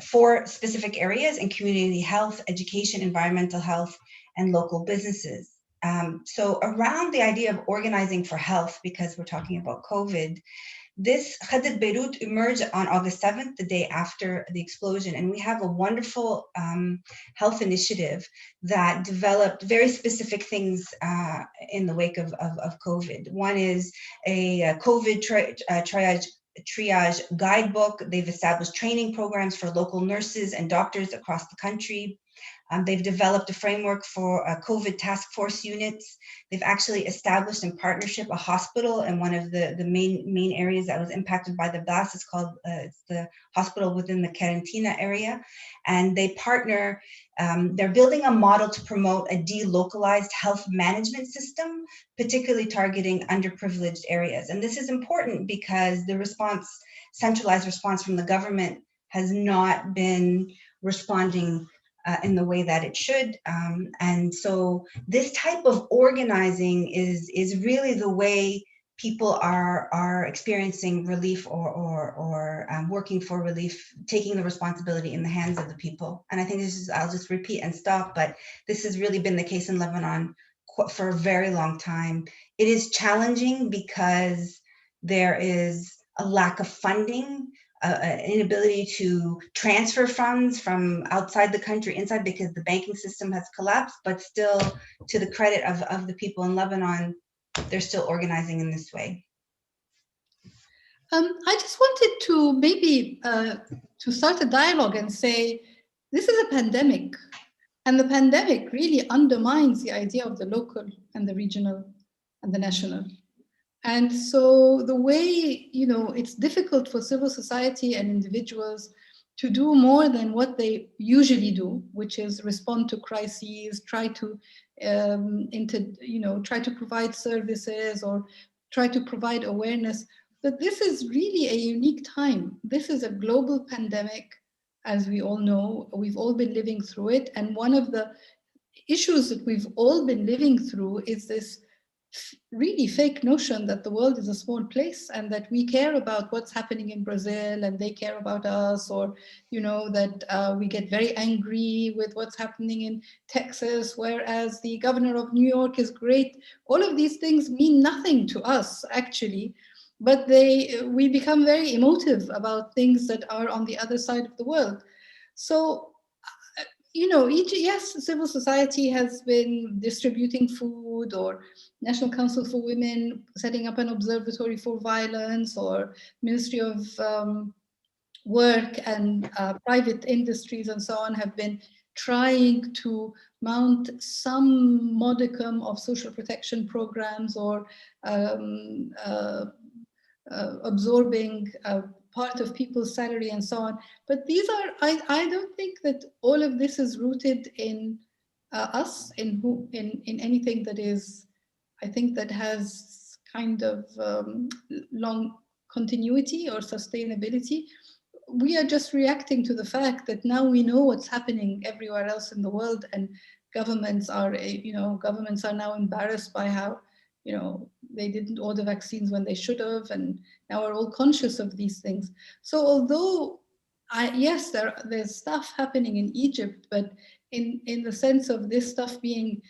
4 specific areas in community health, education, environmental health, and local businesses. So around the idea of organizing for health, because we're talking about COVID, this Khadet Beirut emerged on August 7th, the day after the explosion, and we have a wonderful health initiative that developed very specific things in the wake of COVID. One is a COVID triage guidebook. They've established training programs for local nurses and doctors across the country. They've developed a framework for COVID task force units. They've actually established in partnership a hospital in one of the main areas that was impacted by the blast. It's called it's the hospital within the Karantina area. And they partner, they're building a model to promote a delocalized health management system, particularly targeting underprivileged areas. And this is important because the response, centralized response from the government has not been responding in the way that it should. And so this type of organizing is really the way people are experiencing relief or working for relief, taking the responsibility in the hands of the people. And I think this is, I'll just repeat and stop, but this has really been the case in Lebanon for a very long time. It is challenging because there is a lack of funding, an inability to transfer funds from outside the country inside because the banking system has collapsed, but still, to the credit of the people in Lebanon, they're still organizing in this way. I just wanted to maybe to start a dialogue and say, this is a pandemic, and the pandemic really undermines the idea of the local and the regional and the national. And so the way, you know, it's difficult for civil society and individuals to do more than what they usually do, which is respond to crises, try to, try to provide services or try to provide awareness. But this is really a unique time. This is a global pandemic, as we all know. We've all been living through it. And one of the issues that we've all been living through is this really fake notion that the world is a small place and that we care about what's happening in Brazil and they care about us, or, you know, that we get very angry with what's happening in Texas, whereas the governor of New York is great. All of these things mean nothing to us, actually, but we become very emotive about things that are on the other side of the world. So, you know, yes, civil society has been distributing food, or National Council for Women setting up an observatory for violence, or Ministry of Work and private industries and so on have been trying to mount some modicum of social protection programs, or absorbing part of people's salary and so on. But these are, I don't think that all of this is rooted in us, in anything that is, I think, that has kind of long continuity or sustainability. We are just reacting to the fact that now we know what's happening everywhere else in the world, and governments are now embarrassed by how, you know, they didn't order vaccines when they should have, and now we're all conscious of these things. So although, yes, there's stuff happening in Egypt, but in the sense of this stuff being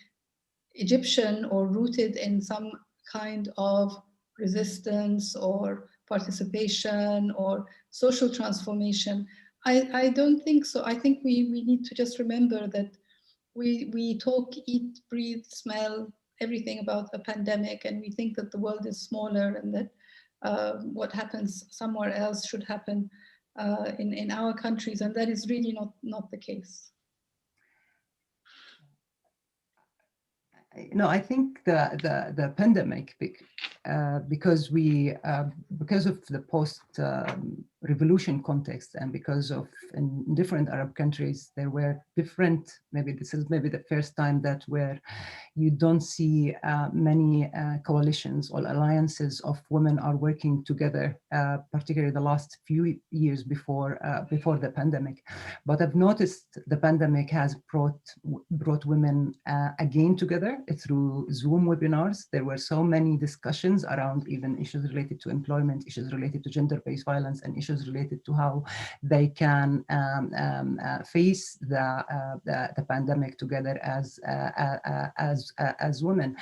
Egyptian or rooted in some kind of resistance or participation or social transformation, I don't think so. I think we need to just remember that we talk, eat, breathe, smell, everything about a pandemic, and we think that the world is smaller and that what happens somewhere else should happen in our countries, and that is really not the case. No, I think the pandemic, because of the post-revolution context, and because of in different Arab countries there were different, maybe this is the first time that where you don't see many coalitions or alliances of women are working together, particularly the last few years before the pandemic. But I've noticed the pandemic has brought women again together through Zoom webinars. There were so many discussions around even issues related to employment, issues related to gender-based violence, and issues related to how they can face the pandemic together as women.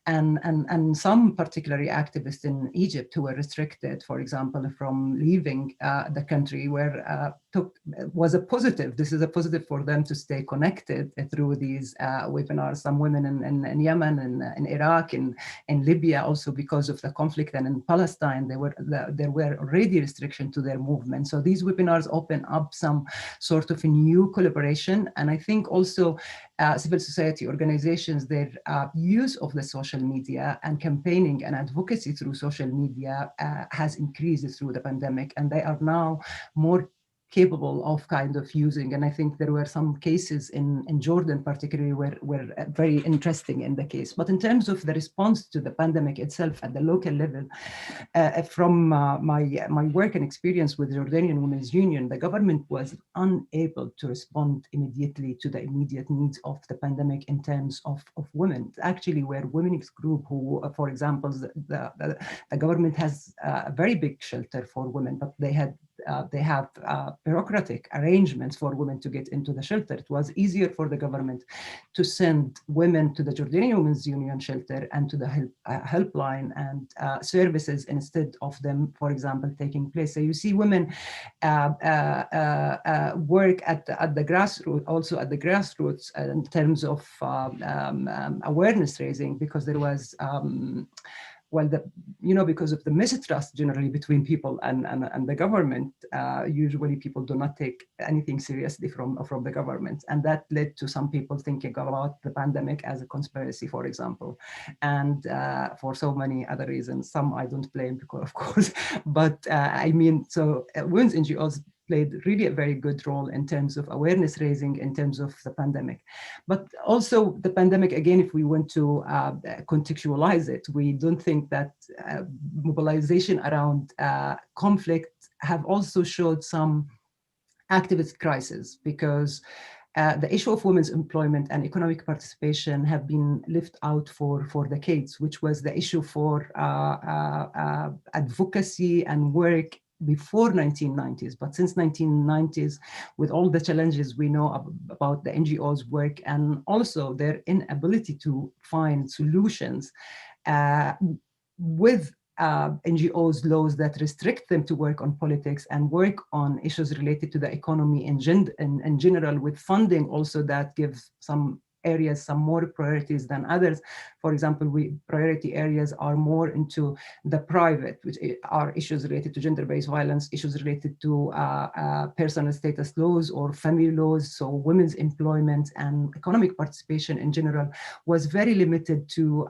And some particularly activists in Egypt who were restricted, for example, from leaving the country, was a positive. This is a positive for them to stay connected through these webinars. Some women in Yemen and in Iraq and in Libya also, because because of the conflict, and in Palestine there were already restrictions to their movement. So these webinars open up some sort of a new collaboration, and I think also civil society organizations, their use of the social media and campaigning and advocacy through social media has increased through the pandemic, and they are now more capable of kind of using. And I think there were some cases in Jordan particularly were very interesting in the case. But in terms of the response to the pandemic itself at the local level, from my work and experience with the Jordanian Women's Union, the government was unable to respond immediately to the immediate needs of the pandemic in terms of women. Actually, where women's group who, for example, the government has a very big shelter for women, but they have bureaucratic arrangements for women to get into the shelter. It was easier for the government to send women to the Jordanian Women's Union shelter and to the helpline and services instead of them, for example, taking place. So you see women work at the grassroots, also at the grassroots in terms of awareness raising, because there was because of the mistrust generally between people and the government, usually people do not take anything seriously from the government. And that led to some people thinking about the pandemic as a conspiracy, for example, and for so many other reasons. Some I don't blame, because of course, but I mean, so women's NGOs played really a very good role in terms of awareness raising in terms of the pandemic. But also the pandemic, again, if we want to contextualize it, we don't think that mobilization around conflict have also showed some activist crisis, because the issue of women's employment and economic participation have been left out for decades, which was the issue for advocacy and work before 1990s. But since 1990s, with all the challenges we know about the NGOs' work and also their inability to find solutions with NGOs' laws that restrict them to work on politics and work on issues related to the economy in general, with funding also that gives some areas some more priorities than others. For example, priority areas are more into the private, which are issues related to gender-based violence, issues related to personal status laws or family laws. So women's employment and economic participation in general was very limited to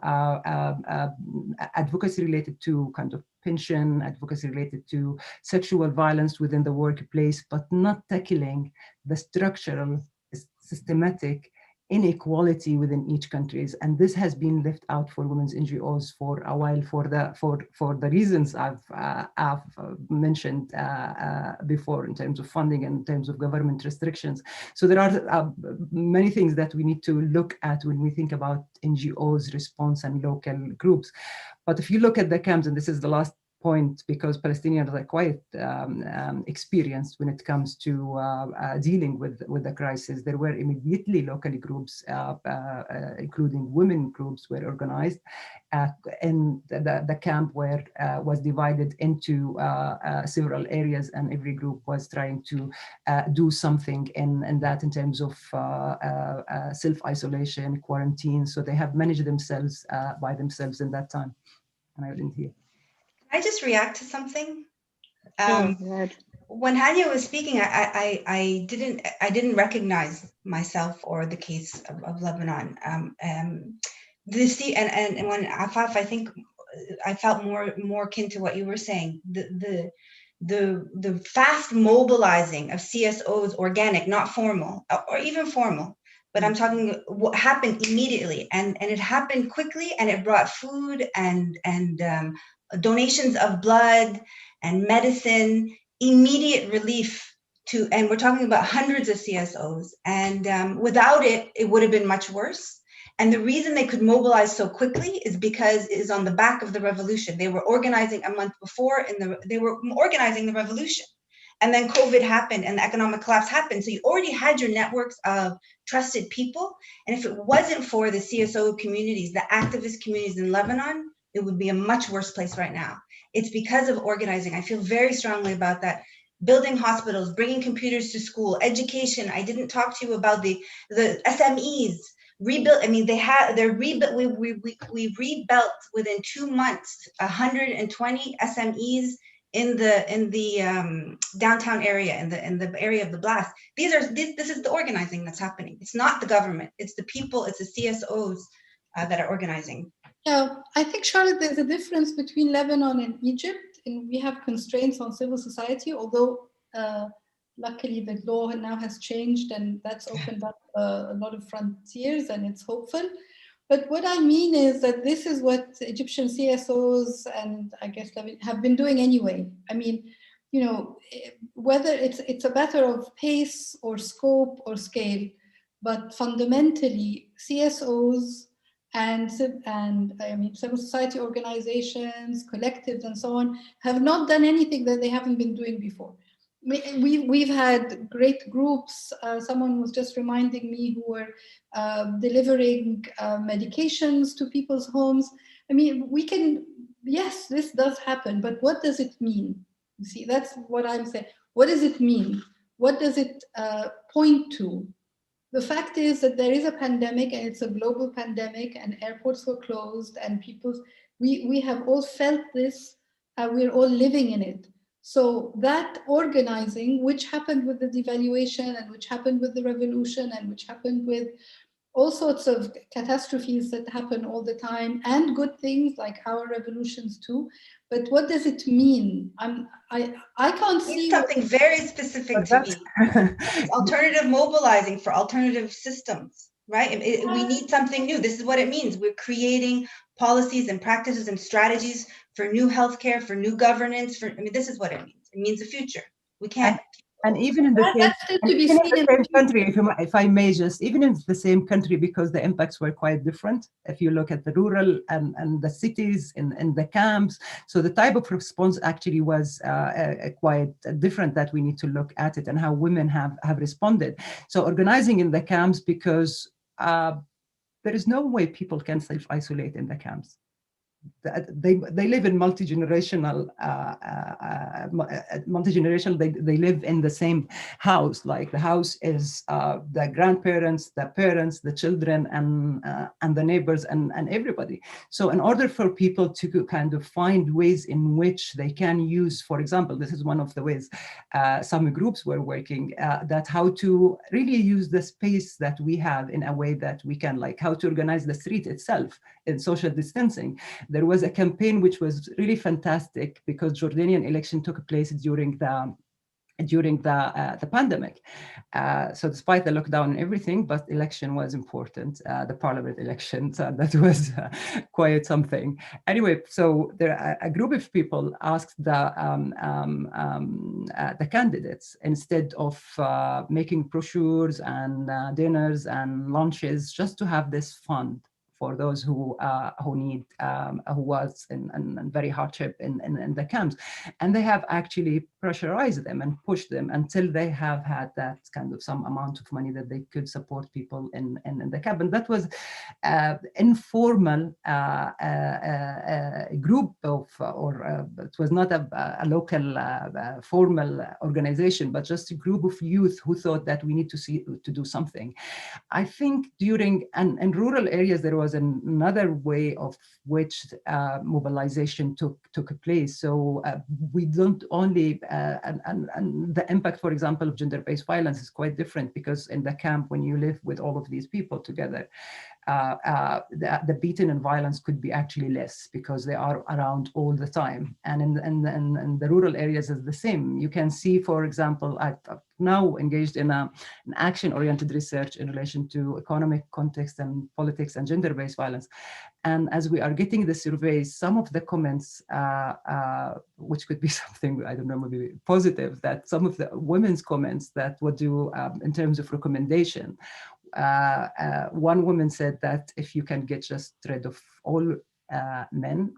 advocacy related to kind of pension, advocacy related to sexual violence within the workplace, but not tackling the structural, systematic inequality within each countries. And this has been left out for women's NGOs for a while, for the reasons I've mentioned before, in terms of funding and in terms of government restrictions. So there are many things that we need to look at when we think about NGOs' response and local groups. But if you look at the camps, and this is the last point, because Palestinians are quite experienced when it comes to dealing with the crisis. There were immediately locally groups, including women groups, were organized, and the camp was divided into several areas, and every group was trying to do something in that, in terms of self-isolation, quarantine. So they have managed themselves by themselves in that time. And I didn't hear. Can I just react to something? Right. When Hania was speaking, I didn't recognize myself or the case of Lebanon. And when Afaf, I think I felt more akin to what you were saying. The fast mobilizing of CSOs, organic, not formal, or even formal, but I'm talking what happened immediately, and it happened quickly, and it brought food and donations of blood and medicine, immediate relief to, and we're talking about hundreds of CSOs. And without it, it would have been much worse. And the reason they could mobilize so quickly is because it is on the back of the revolution. They were organizing a month before, they were organizing the revolution. And then COVID happened and the economic collapse happened. So you already had your networks of trusted people. And if it wasn't for the CSO communities, the activist communities in Lebanon, it would be a much worse place right now. It's because of organizing. I feel very strongly about that. Building hospitals, bringing computers to school, education. I didn't talk to you about the SMEs, rebuilt. I mean, they're rebuilt. We rebuilt within 2 months 120 SMEs in the downtown area, in the area of the blast. This is the organizing that's happening. It's not the government. It's the people. It's the CSOs that are organizing. Yeah, I think, Charlotte, there's a difference between Lebanon and Egypt, and we have constraints on civil society, although luckily the law now has changed and that's opened up a lot of frontiers, and it's hopeful. But what I mean is that this is what Egyptian CSOs and I guess have been doing anyway. I mean, you know, whether it's a matter of pace or scope or scale, but fundamentally CSOs and I mean, civil society organizations, collectives, and so on, have not done anything that they haven't been doing before. We've had great groups. Someone was just reminding me who were delivering medications to people's homes. I mean, we can, yes, this does happen, but what does it mean? You see, that's what I'm saying. What does it mean? What does it point to? The fact is that there is a pandemic, and it's a global pandemic, and airports were closed, and we have all felt this, we're all living in it. So that organizing, which happened with the devaluation, and which happened with the revolution, and which happened with all sorts of catastrophes that happen all the time, and good things like our revolutions too. But what does it mean? I can't see something very specific to me. It's alternative mobilizing for alternative systems, right? We need something new. This is what it means. We're creating policies and practices and strategies for new healthcare, for new governance. I mean, this is what it means. It means the future. We can't. And even in the same country, if I may just, even in the same country, because the impacts were quite different. If you look at the rural and the cities and the camps, so the type of response actually was quite different, that we need to look at it and how women have responded. So organizing in the camps, because there is no way people can self-isolate in the camps. They live in multi-generational, they live in the same house. Like the house is the grandparents, the parents, the children, and the neighbors, and everybody. So in order for people to kind of find ways in which they can use, for example, this is one of the ways some groups were working, that how to really use the space that we have in a way that we can, like how to organize the street itself in social distancing. There was a campaign which was really fantastic, because Jordanian election took place during the pandemic. So despite the lockdown and everything, but election was important, the parliament election, so that was quite something. Anyway, so there a group of people asked the candidates, instead of making brochures and dinners and lunches, just to have this fund for those who need, who was in very hardship in the camps. And they have actually pressurized them and pushed them until they have had that kind of some amount of money that they could support people in the camp. And that was informal group of, it was not a local formal organization, but just a group of youth who thought that we need to do something. I think in rural areas, there was another way of which mobilization took place. So we don't only, and the impact, for example, of gender-based violence is quite different, because in the camp, when you live with all of these people together, the beating and violence could be actually less, because they are around all the time. And in the rural areas is the same. You can see, for example, I've now engaged in an action-oriented research in relation to economic context and politics and gender-based violence. And as we are getting the surveys, some of the comments, which could be something, I don't know, maybe positive, that some of the women's comments that would do in terms of recommendation. One woman said that if you can get just rid of all men,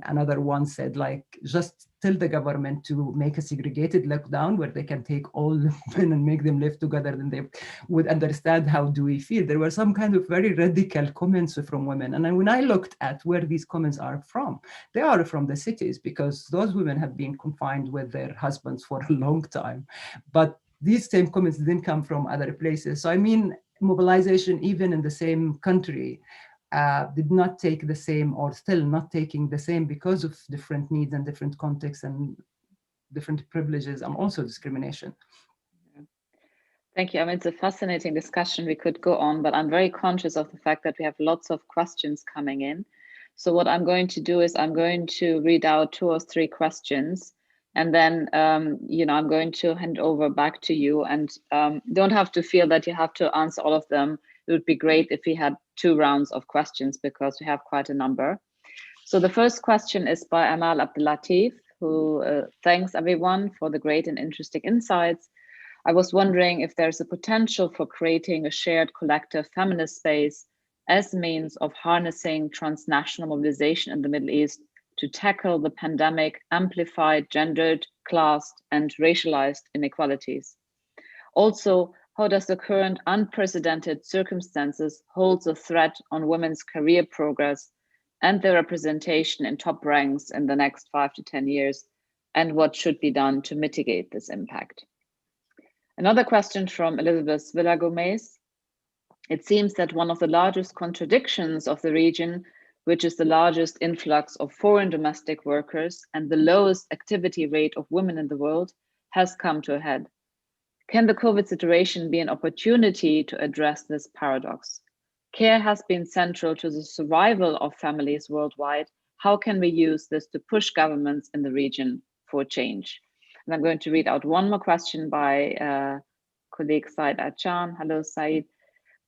another one said, like, just tell the government to make a segregated lockdown where they can take all men and make them live together, then they would understand how do we feel. There were some kind of very radical comments from women. And then when I looked at where these comments are from, they are from the cities, because those women have been confined with their husbands for a long time. But these same comments didn't come from other places. So I mean, mobilization, even in the same country, did not take the same, or still not taking the same, because of different needs and different contexts and different privileges and also discrimination. Thank you. I mean, it's a fascinating discussion. We could go on, but I'm very conscious of the fact that we have lots of questions coming in. So what I'm going to do is I'm going to read out 2 or 3 questions, and then, you know, I'm going to hand over back to you, and don't have to feel that you have to answer all of them. It would be great if we had 2 rounds of questions, because we have quite a number. So the first question is by Amal Abdelatif, who thanks everyone for the great and interesting insights. I was wondering if there's a potential for creating a shared collective feminist space as means of harnessing transnational mobilization in the Middle East to tackle the pandemic amplified gendered, classed, and racialized inequalities. Also, how does the current unprecedented circumstances hold a threat on women's career progress and their representation in top ranks in the next 5 to 10 years, and what should be done to mitigate this impact? Another question from Elizabeth Villa-Gomez. It seems that one of the largest contradictions of the region, which is the largest influx of foreign domestic workers and the lowest activity rate of women in the world, has come to a head. Can the COVID situation be an opportunity to address this paradox? Care has been central to the survival of families worldwide. How can we use this to push governments in the region for change? And I'm going to read out one more question by colleague Said Achan. Hello, Said.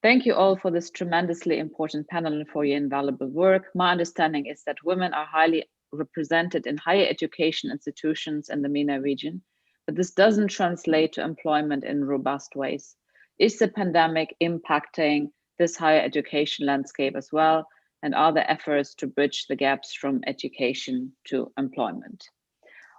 Thank you all for this tremendously important panel and for your invaluable work. My understanding is that women are highly represented in higher education institutions in the MENA region, but this doesn't translate to employment in robust ways. Is the pandemic impacting this higher education landscape as well? And are there efforts to bridge the gaps from education to employment?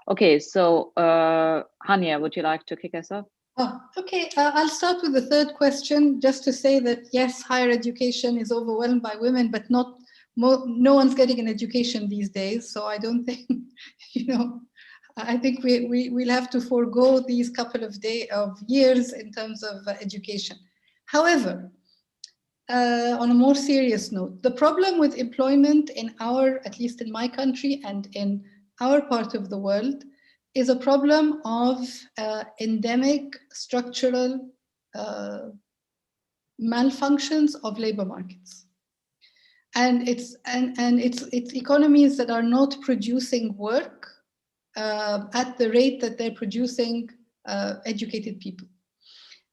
Okay, so Hania, would you like to kick us off? Oh, okay, I'll start with the third question, just to say that yes, higher education is overwhelmed by women, but no one's getting an education these days. So I don't think, you know, I think we'll have to forego these couple of years in terms of education. However, on a more serious note, the problem with employment in at least in my country and in our part of the world, is a problem of endemic structural malfunctions of labor markets. And it's economies that are not producing work at the rate that they're producing educated people.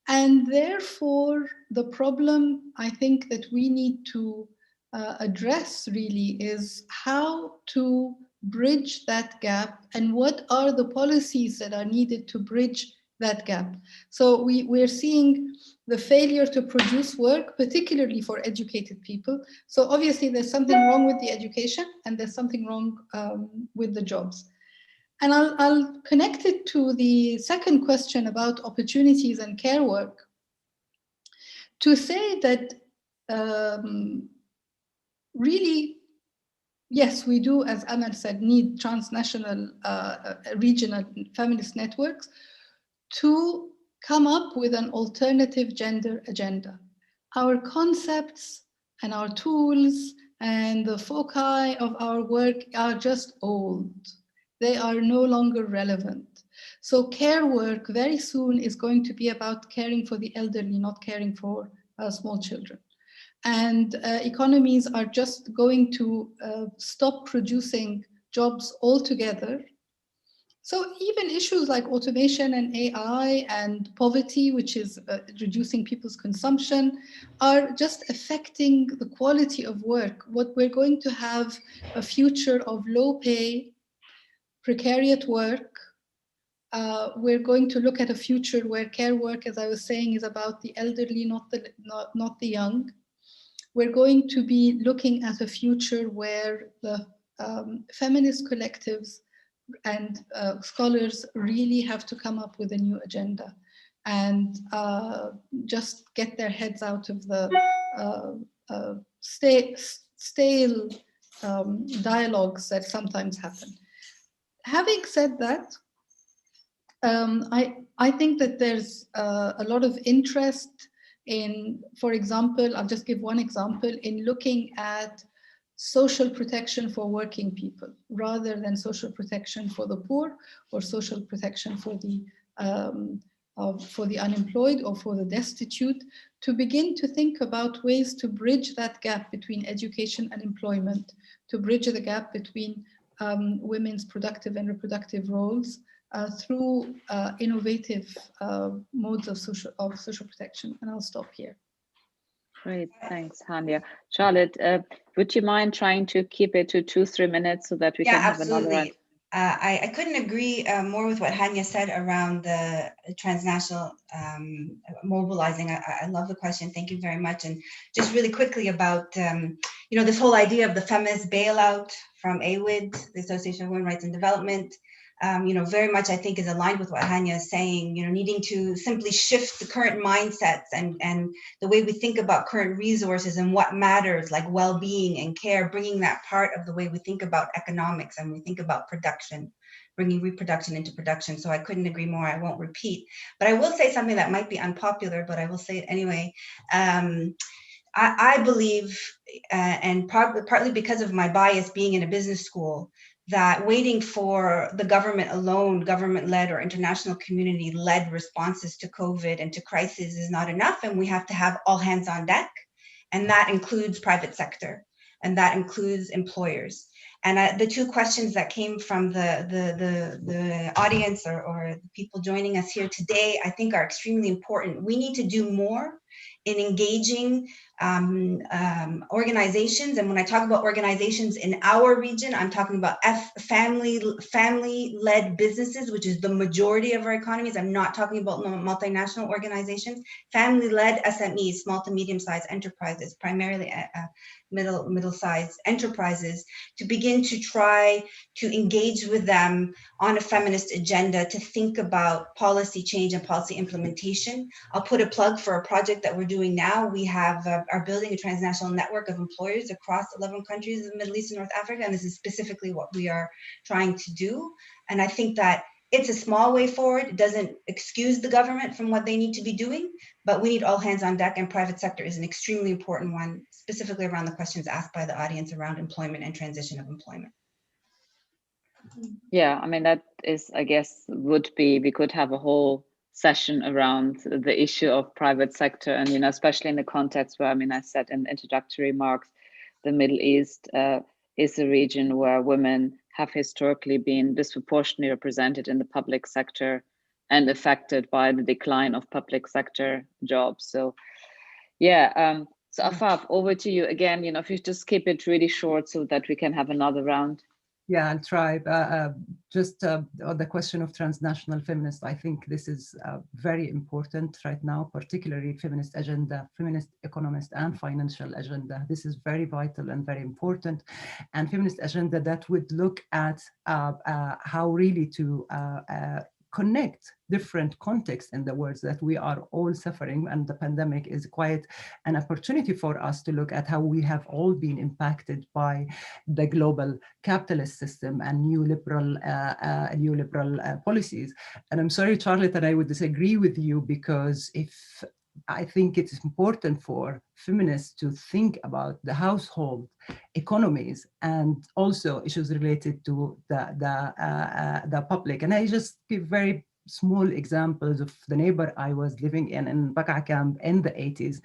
And therefore, the problem I think that we need to address really is how to bridge that gap and what are the policies that are needed to bridge that gap. So we're seeing the failure to produce work, particularly for educated people. So obviously there's something wrong with the education and there's something wrong with the jobs. And I'll connect it to the second question about opportunities and care work to say that really, yes, we do, as Amal said, need transnational, regional feminist networks to come up with an alternative gender agenda. Our concepts and our tools and the foci of our work are just old. They are no longer relevant. So care work very soon is going to be about caring for the elderly, not caring for small children. And economies are just going to stop producing jobs altogether. So even issues like automation and AI and poverty, which is reducing people's consumption, are just affecting the quality of work. What we're going to have a future of low pay, precariat work. We're going to look at a future where care work, as I was saying, is about the elderly, not the young. We're going to be looking at a future where the feminist collectives and scholars really have to come up with a new agenda and just get their heads out of the stale dialogues that sometimes happen. Having said that, I think that there's a lot of interest for example, I'll just give one example, in looking at social protection for working people rather than social protection for the poor or social protection for the unemployed or for the destitute, to begin to think about ways to bridge that gap between education and employment, to bridge the gap between women's productive and reproductive roles through innovative modes of social protection. And I'll stop here. Great, thanks, Hania. Charlotte, would you mind trying to keep it to 2-3 minutes so that we can have another round? I couldn't agree more with what Hania said around the transnational mobilizing. I love the question. Thank you very much. And just really quickly about this whole idea of the feminist bailout from AWID, the Association of Women's Rights and Development. Very much I think is aligned with what Hania is saying, needing to simply shift the current mindsets and the way we think about current resources and what matters, like well-being and care, bringing that part of the way we think about economics and we think about production, bringing reproduction into production. So I couldn't agree more. I won't repeat, but I will say something that might be unpopular, but I will say it anyway. I believe, and partly because of my bias being in a business school, that waiting for the government alone, government-led or international community-led responses to COVID and to crisis is not enough, and we have to have all hands on deck, and that includes private sector, and that includes employers. And the two questions that came from the audience or the people joining us here today, I think are extremely important. We need to do more in engaging organizations. And when I talk about organizations in our region, I'm talking about family-led businesses, which is the majority of our economies. I'm not talking about multinational organizations. Family-led SMEs, small to medium-sized enterprises, primarily middle-sized enterprises, to begin to try to engage with them on a feminist agenda to think about policy change and policy implementation. I'll put a plug for a project that we're doing now. We are building a transnational network of employers across 11 countries in the Middle East and North Africa, and this is specifically what we are trying to do. And I think that it's a small way forward. It doesn't excuse the government from what they need to be doing, but we need all hands on deck, and private sector is an extremely important one, specifically around the questions asked by the audience around employment and transition of employment. Yeah, I mean, that is, I guess, we could have a whole session around the issue of private sector, and especially in the context where, I said in the introductory remarks, the Middle East is a region where women have historically been disproportionately represented in the public sector and affected by the decline of public sector jobs. So yeah, so Afaf, over to you again. If you just keep it really short so that we can have another round. Yeah, I'll try. Just on the question of transnational feminists, I think this is very important right now, particularly feminist agenda, feminist economist and financial agenda. This is very vital and very important. And feminist agenda that would look at how really to connect different contexts in the world that we are all suffering, and the pandemic is quite an opportunity for us to look at how we have all been impacted by the global capitalist system and neoliberal policies. And I'm sorry, Charlotte, that I would disagree with you, because I think it's important for feminists to think about the household economies and also issues related to the public. And I just give very small examples of the neighbor I was living in Baqa camp in the 80s,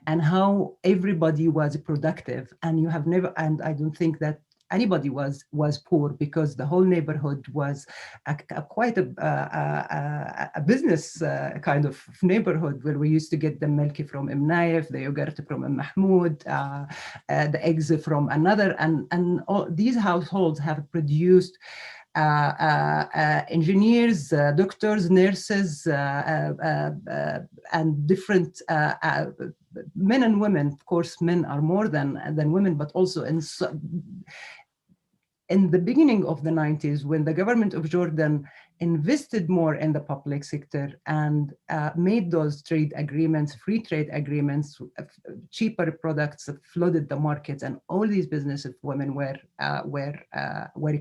and how everybody was productive, and I don't think that anybody was poor, because the whole neighborhood was quite a business kind of neighborhood, where we used to get the milk from Naif, the yogurt from Mahmoud, the eggs from another, and all these households have produced engineers, doctors, nurses, and different men and women. Of course, men are more than women, but also in the beginning of the 90s, when the government of Jordan invested more in the public sector and made those trade agreements, free trade agreements, cheaper products flooded the markets, and all these businesses of women were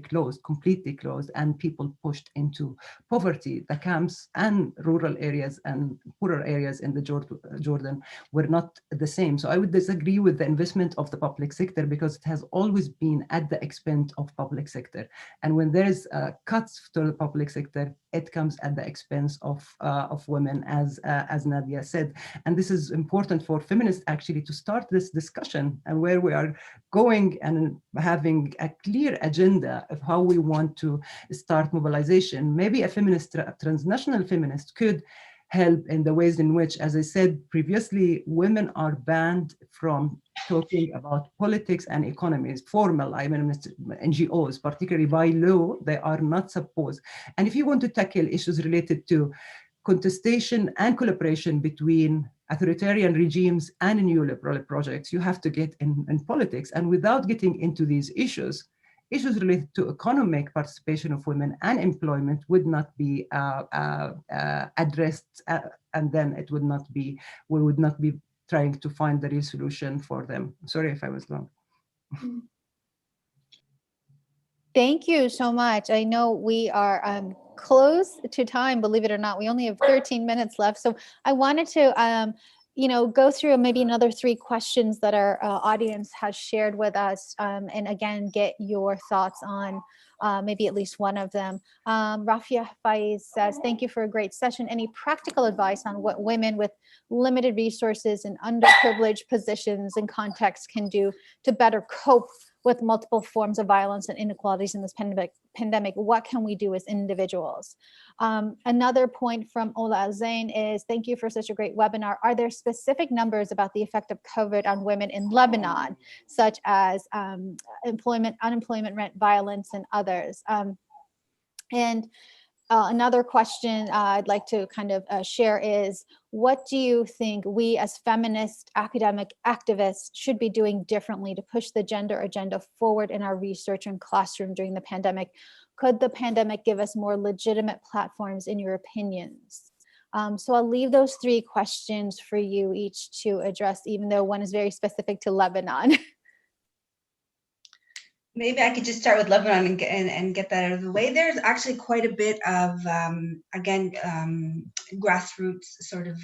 closed, completely closed, and people pushed into poverty. The camps and rural areas and poorer areas in the Jordan were not the same. So I would disagree with the investment of the public sector, because it has always been at the expense of public sector. And when there is cuts to the public sector, it comes at the expense of women, as Nadia said. And this is important for feminists actually to start this discussion, and where we are going and having a clear agenda of how we want to start mobilization. Maybe a feminist, a transnational feminist, could help in the ways in which, as I said previously, women are banned from talking about politics and economies, formal, I mean, NGOs, particularly by law, they are not supposed. And if you want to tackle issues related to contestation and collaboration between authoritarian regimes and neoliberal projects, you have to get in politics. And without getting into these issues related to economic participation of women and employment would not be addressed, and then it would not be, we would not be trying to find the real solution for them. Sorry if I was long. Thank you so much. I know we are close to time, believe it or not. We only have 13 minutes left. So I wanted to go through maybe another 3 questions that our audience has shared with us, and again, get your thoughts on maybe at least one of them. Rafia Faiz says, thank you for a great session. Any practical advice on what women with limited resources and underprivileged positions and contexts can do to better cope with multiple forms of violence and inequalities in this pandemic? What can we do as individuals? Another point from Ola Zain is, thank you for such a great webinar. Are there specific numbers about the effect of COVID on women in Lebanon, such as employment, unemployment rate, violence, and others? Another question I'd like to kind of share is, what do you think we as feminist academic activists should be doing differently to push the gender agenda forward in our research and classroom during the pandemic? Could the pandemic give us more legitimate platforms, in your opinions? So I'll leave those 3 questions for you each to address, even though one is very specific to Lebanon. Maybe I could just start with Lebanon and get that out of the way. There's actually quite a bit of, grassroots sort of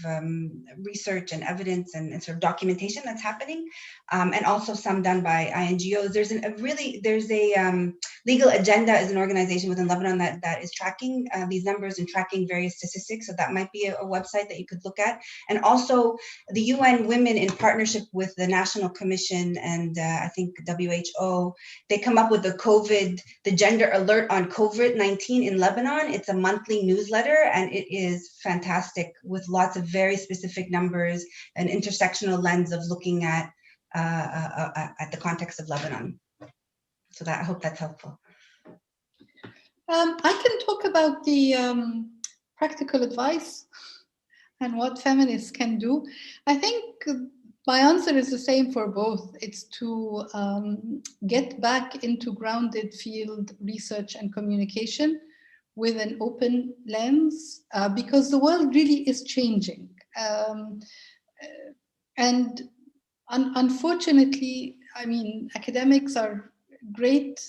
research and evidence and sort of documentation that's happening, and also some done by INGOs. There's a Legal Agenda is an organization within Lebanon that is tracking these numbers and tracking various statistics. So that might be a website that you could look at. And also the UN Women, in partnership with the National Commission and I think WHO, they come up with the Gender Alert on COVID-19 in Lebanon. It's a monthly newsletter, and it is fantastic with lots of very specific numbers, an intersectional lens of looking at the context of Lebanon. So I hope that's helpful. I can talk about the practical advice and what feminists can do. I think my answer is the same for both. It's to get back into grounded field research and communication with an open lens, because the world really is changing. And unfortunately, I mean, academics are great,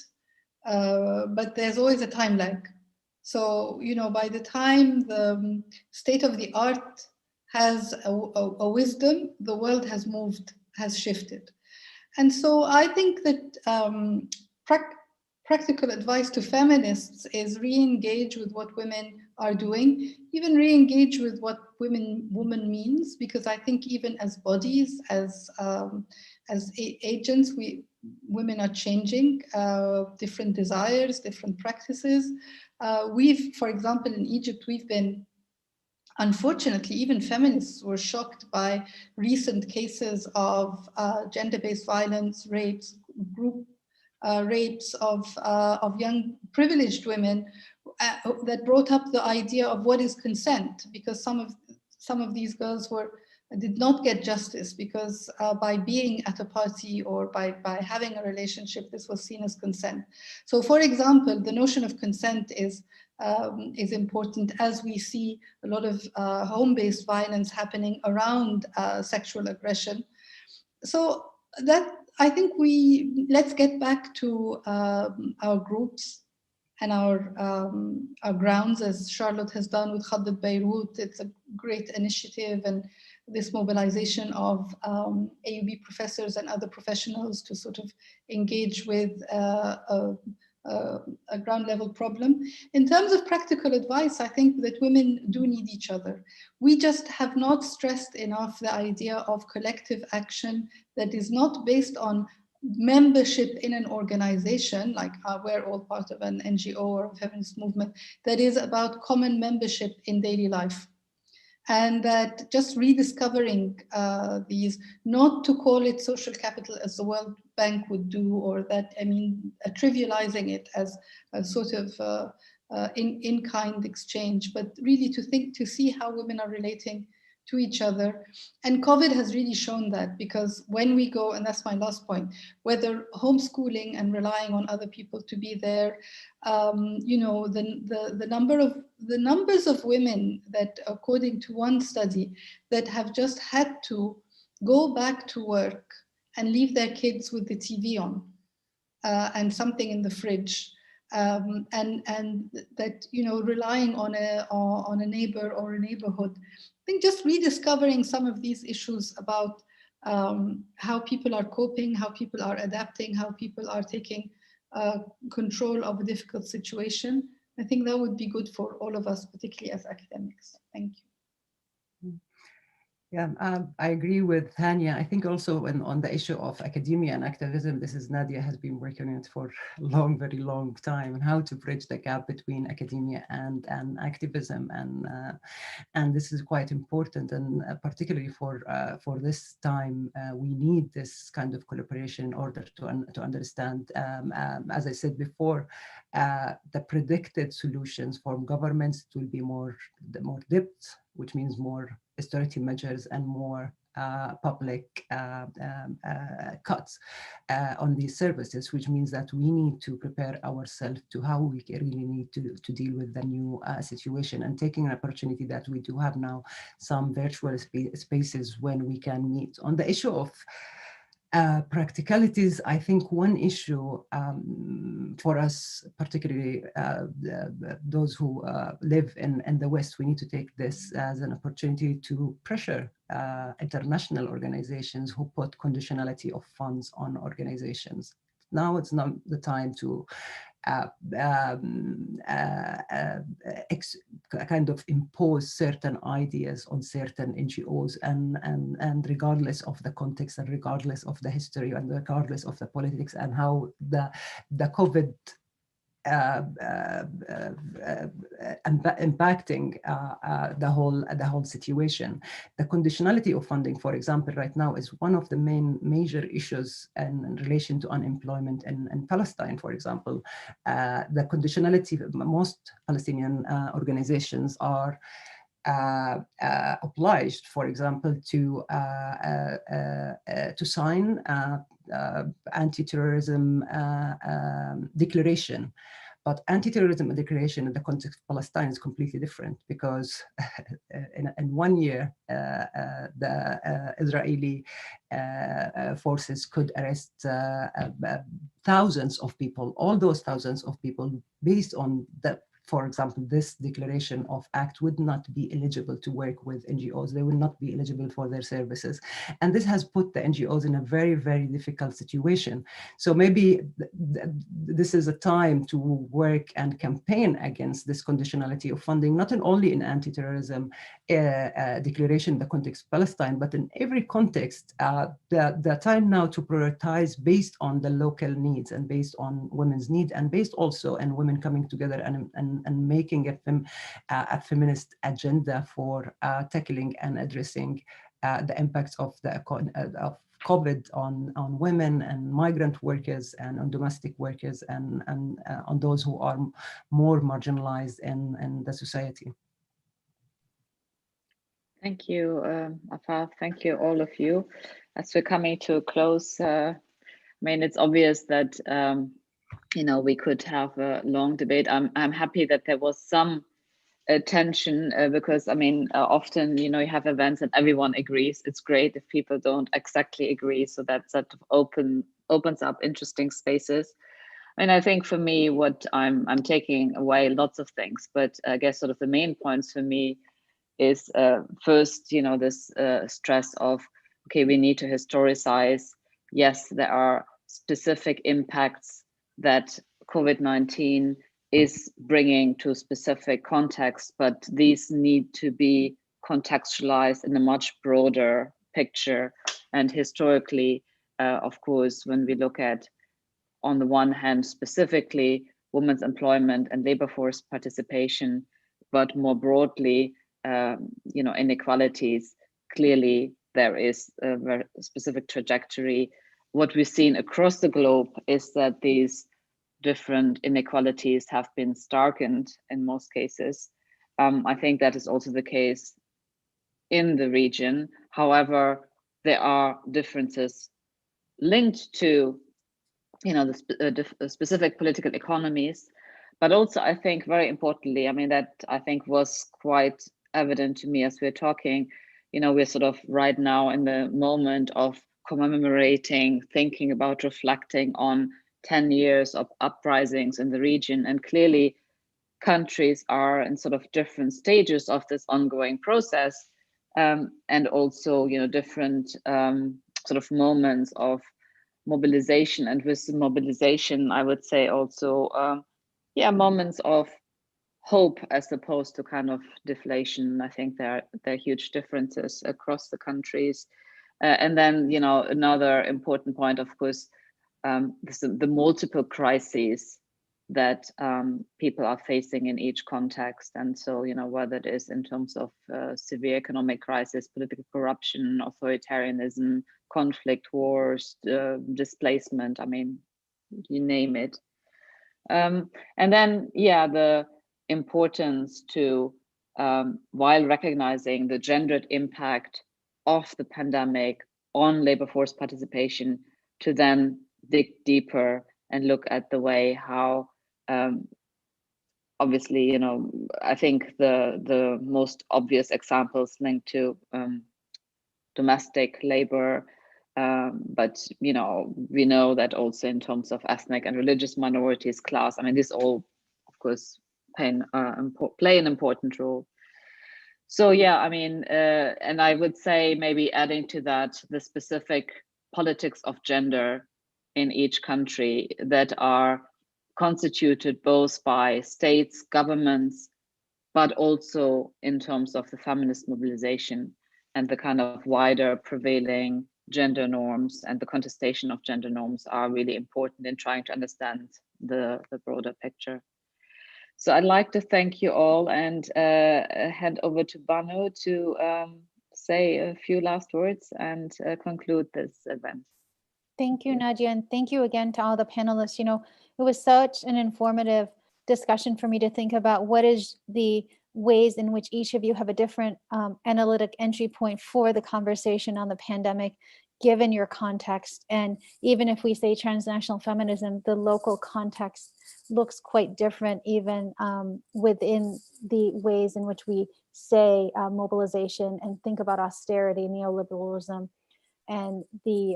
but there's always a time lag. So, by the time the state of the art has a wisdom, the world has shifted. And so I think that practical advice to feminists is re-engage with what women are doing, even re-engage with what woman means, because I think even as bodies, as agents, women are changing, different desires, different practices. For example, in Egypt, we've been, unfortunately, even feminists were shocked by recent cases of gender-based violence, rapes, group rapes of young privileged women that brought up the idea of what is consent, because some of these girls were did not get justice because by being at a party or by having a relationship, this was seen as consent. So for example, the notion of consent is important as we see a lot of home-based violence happening around sexual aggression. So that, I think let's get back to our groups and our grounds, as Charlotte has done with Khadd Beirut. It's a great initiative, and this mobilization of AUB professors and other professionals to sort of engage with a ground level problem. In terms of practical advice, I think that women do need each other. We just have not stressed enough the idea of collective action that is not based on membership in an organization, like we're all part of an NGO or a feminist movement, that is about common membership in daily life. And that just rediscovering these, not to call it social capital as the World Bank would do, or that, I mean, trivializing it as a sort of in-kind exchange, but really to see how women are relating to each other. And COVID has really shown that, because when we go, and that's my last point, whether homeschooling and relying on other people to be there, you know, the numbers of women that, according to one study, that have just had to go back to work and leave their kids with the TV on and something in the fridge, and that, you know, relying on a neighbor or a neighborhood. I think just rediscovering some of these issues about how people are coping, how people are adapting, how people are taking control of a difficult situation. I think that would be good for all of us, particularly as academics. Thank you. Yeah, I agree with Hania. I think also on the issue of academia and activism, this is Nadia has been working on it for a very long time, and how to bridge the gap between academia and activism, and this is quite important, and particularly for this time, we need this kind of collaboration in order to understand, as I said before, the predicted solutions from governments will be more depth, which means more austerity measures and more public cuts on these services, which means that we need to prepare ourselves to how we really need to deal with the new situation, and taking an opportunity that we do have now some virtual spaces when we can meet. On the issue of practicalities, I think one issue for us, particularly those who live in the West, we need to take this as an opportunity to pressure international organizations who put conditionality of funds on organizations. Now it's not the time to kind of impose certain ideas on certain NGOs, and regardless of the context, and regardless of the history, and regardless of the politics, and how the COVID impacting the whole situation. The conditionality of funding, for example, right now is one of the major issues in relation to unemployment in Palestine, for example. The conditionality, most Palestinian organizations are obliged, for example, to sign anti-terrorism declaration. But anti-terrorism declaration in the context of Palestine is completely different, because in 1 year, the Israeli forces could arrest thousands of people, all those thousands of people, based on the, for example, this declaration of act would not be eligible to work with NGOs. They will not be eligible for their services. And this has put the NGOs in a very, very difficult situation. So maybe this is a time to work and campaign against this conditionality of funding, not only in anti-terrorism declaration in the context of Palestine, but in every context. The time now to prioritize based on the local needs, and based on women's need, and based also on women coming together and making a feminist agenda for tackling and addressing the impacts of COVID on women and migrant workers, and on domestic workers, and on those who are more marginalized in the society. Thank you, Afaf. Thank you, all of you. As we're coming to a close, I mean, it's obvious that we could have a long debate. I'm happy that there was some tension because I mean, often you have events and everyone agrees. It's great if people don't exactly agree, so that sort of opens up interesting spaces. And I think for me, what I'm taking away lots of things, but I guess sort of the main points for me is first, this stress of, okay, we need to historicize. Yes, there are specific impacts that COVID-19 is bringing to specific contexts, but these need to be contextualized in a much broader picture. And historically, of course, when we look at, on the one hand, specifically women's employment and labor force participation, but more broadly, inequalities, clearly there is a very specific trajectory. What we've seen across the globe is that these different inequalities have been starkened in most cases. I think that is also the case in the region. However, there are differences linked to the specific political economies, but also I think very importantly, I mean, that I think was quite evident to me as we're talking, we're sort of right now in the moment of commemorating, thinking about, reflecting on 10 years of uprisings in the region. And clearly countries are in sort of different stages of this ongoing process, and also, different sort of moments of mobilization. And with mobilization, I would say also, moments of hope as opposed to kind of deflation. I think there are huge differences across the countries. And then, another important point, of course, the multiple crises that people are facing in each context. And so, whether it is in terms of severe economic crisis, political corruption, authoritarianism, conflict, wars, displacement, I mean, you name it. And then, the importance to, while recognizing the gendered impact of the pandemic on labor force participation, to then dig deeper and look at the way how, obviously, I think the most obvious examples linked to domestic labor, but we know that also in terms of ethnic and religious minorities, class, I mean, this all, of course, play an important role. So I mean, and I would say, maybe adding to that, the specific politics of gender in each country that are constituted both by states, governments, but also in terms of the feminist mobilization and the kind of wider prevailing gender norms and the contestation of gender norms are really important in trying to understand the broader picture. So I'd like to thank you all and hand over to Banu to say a few last words and conclude this event. Thank you, Nadia, and thank you again to all the panelists. It was such an informative discussion for me to think about what is the ways in which each of you have a different analytic entry point for the conversation on the pandemic, given your context. And even if we say transnational feminism, the local context looks quite different, even within the ways in which we say mobilization and think about austerity, neoliberalism, and the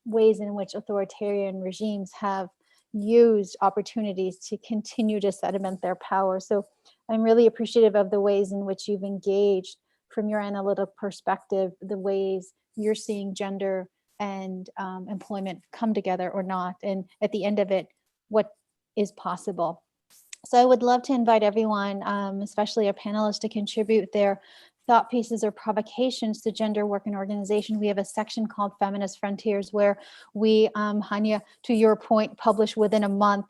ways in which authoritarian regimes have used opportunities to continue to sediment their power. So I'm really appreciative of the ways in which you've engaged from your analytic perspective, the ways you're seeing gender and employment come together or not, and at the end of it, what is possible. So I would love to invite everyone, especially our panelists, to contribute their thought pieces or provocations to gender work and organization. We have a section called Feminist Frontiers where we, Hania, to your point, publish within a month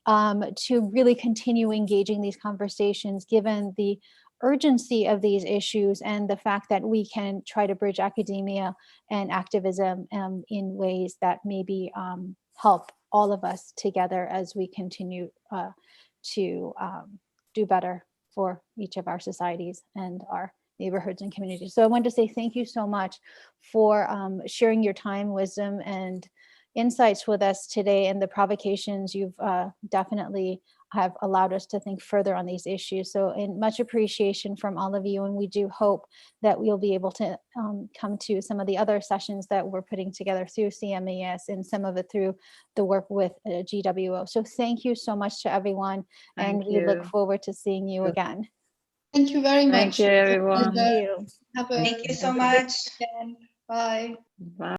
to really continue engaging these conversations, given the urgency of these issues and the fact that we can try to bridge academia and activism in ways that maybe help all of us together as we continue to do better for each of our societies and our neighborhoods and communities. So I wanted to say thank you so much for sharing your time, wisdom, and insights with us today, and the provocations you've definitely have allowed us to think further on these issues. So in much appreciation from all of you, and we do hope that we'll be able to come to some of the other sessions that we're putting together through CMES and some of it through the work with GWO. So thank you so much to everyone, and we look forward to seeing you again. Thank you very much. Thank you, everyone. Thank you. Have a Thank you so much. weekend. Bye. Bye.